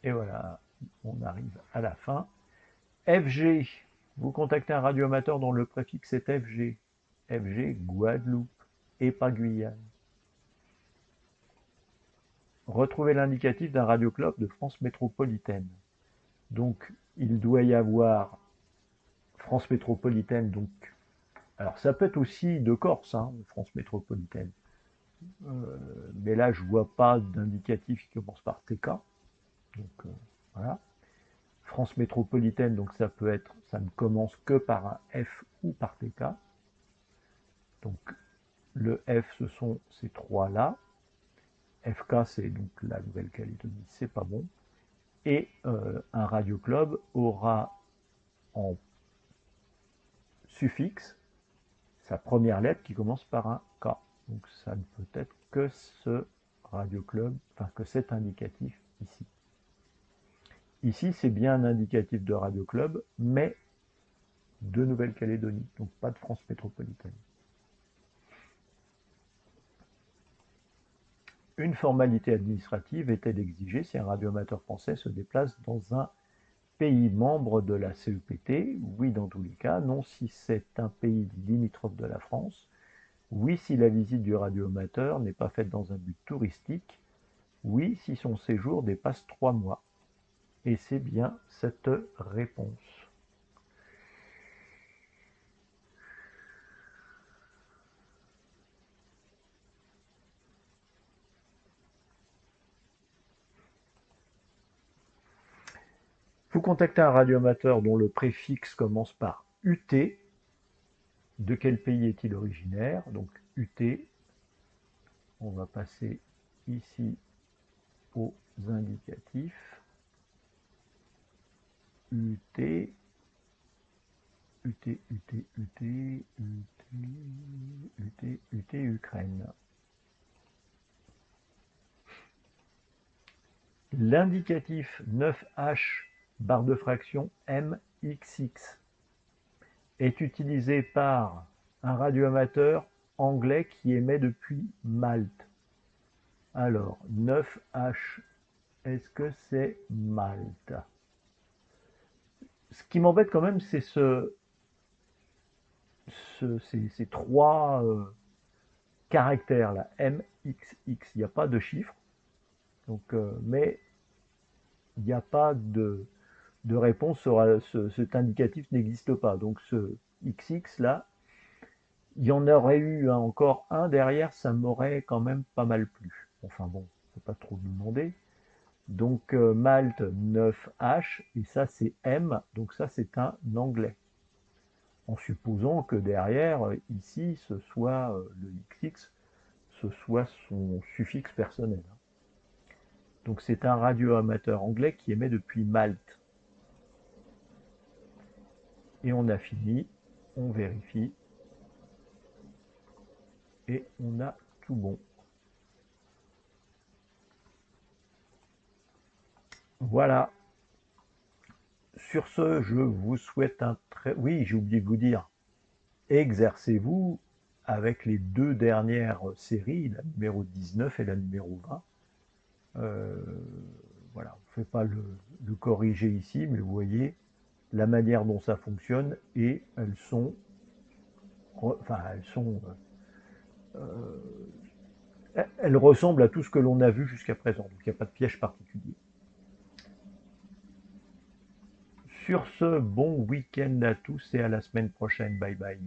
et voilà, on arrive à la fin. FG, vous contactez un radioamateur dont le préfixe est FG. FG, Guadeloupe, et pas Guyane. Retrouvez l'indicatif d'un radioclub de France métropolitaine. Donc, il doit y avoir France métropolitaine, donc. Alors, ça peut être aussi de Corse, hein, France métropolitaine. Mais là, je vois pas d'indicatif qui commence par TK. Donc, voilà. France métropolitaine, donc ça peut être, ça ne commence que par un F ou par TK. Donc, le F, ce sont ces trois-là. FK, c'est donc la Nouvelle-Calédonie, c'est pas bon. Et un radioclub aura en suffixe sa première lettre qui commence par un K. Donc ça ne peut être que ce radioclub, enfin que cet indicatif ici. Ici, c'est bien un indicatif de radioclub, mais de Nouvelle-Calédonie, donc pas de France métropolitaine. Une formalité administrative est-elle exigée si un radioamateur français se déplace dans un pays membre de la CEPT? Oui, dans tous les cas. Non, si c'est un pays limitrophe de la France. Oui, si la visite du radioamateur n'est pas faite dans un but touristique. Oui, si son séjour dépasse 3 mois. Et c'est bien cette réponse. Vous contactez un radioamateur dont le préfixe commence par UT. De quel pays est-il originaire? Donc UT. On va passer ici aux indicatifs. UT, UT, UT, UT, UT, UT, UT, Ukraine. L'indicatif 9H, barre de fraction MXX, est utilisé par un radioamateur anglais qui émet depuis Malte. Alors, 9H, est-ce que c'est Malte? Ce qui m'embête quand même, c'est ces trois caractères là, MXX. Il n'y a pas de chiffre, donc, mais il n'y a pas de réponse. Cet indicatif n'existe pas. Donc ce XX là, il y en aurait eu encore un derrière, ça m'aurait quand même pas mal plu. Enfin bon, faut pas trop me demander. Donc Malte 9H, et ça c'est M, donc ça c'est un anglais. en supposant que derrière, ici, ce soit le XX, ce soit son suffixe personnel. Donc c'est un radioamateur anglais qui émet depuis Malte. Et on a fini, on vérifie, et on a tout bon. Voilà. Sur ce, je vous souhaite un très... Oui, j'ai oublié de vous dire, exercez-vous avec les deux dernières séries, la numéro 19 et la numéro 20. Euh, voilà, on ne fait pas le corriger ici, mais vous voyez la manière dont ça fonctionne et elles ressemblent à tout ce que l'on a vu jusqu'à présent. Donc il n'y a pas de piège particulier. Sur ce, bon week-end à tous et à la semaine prochaine. Bye bye.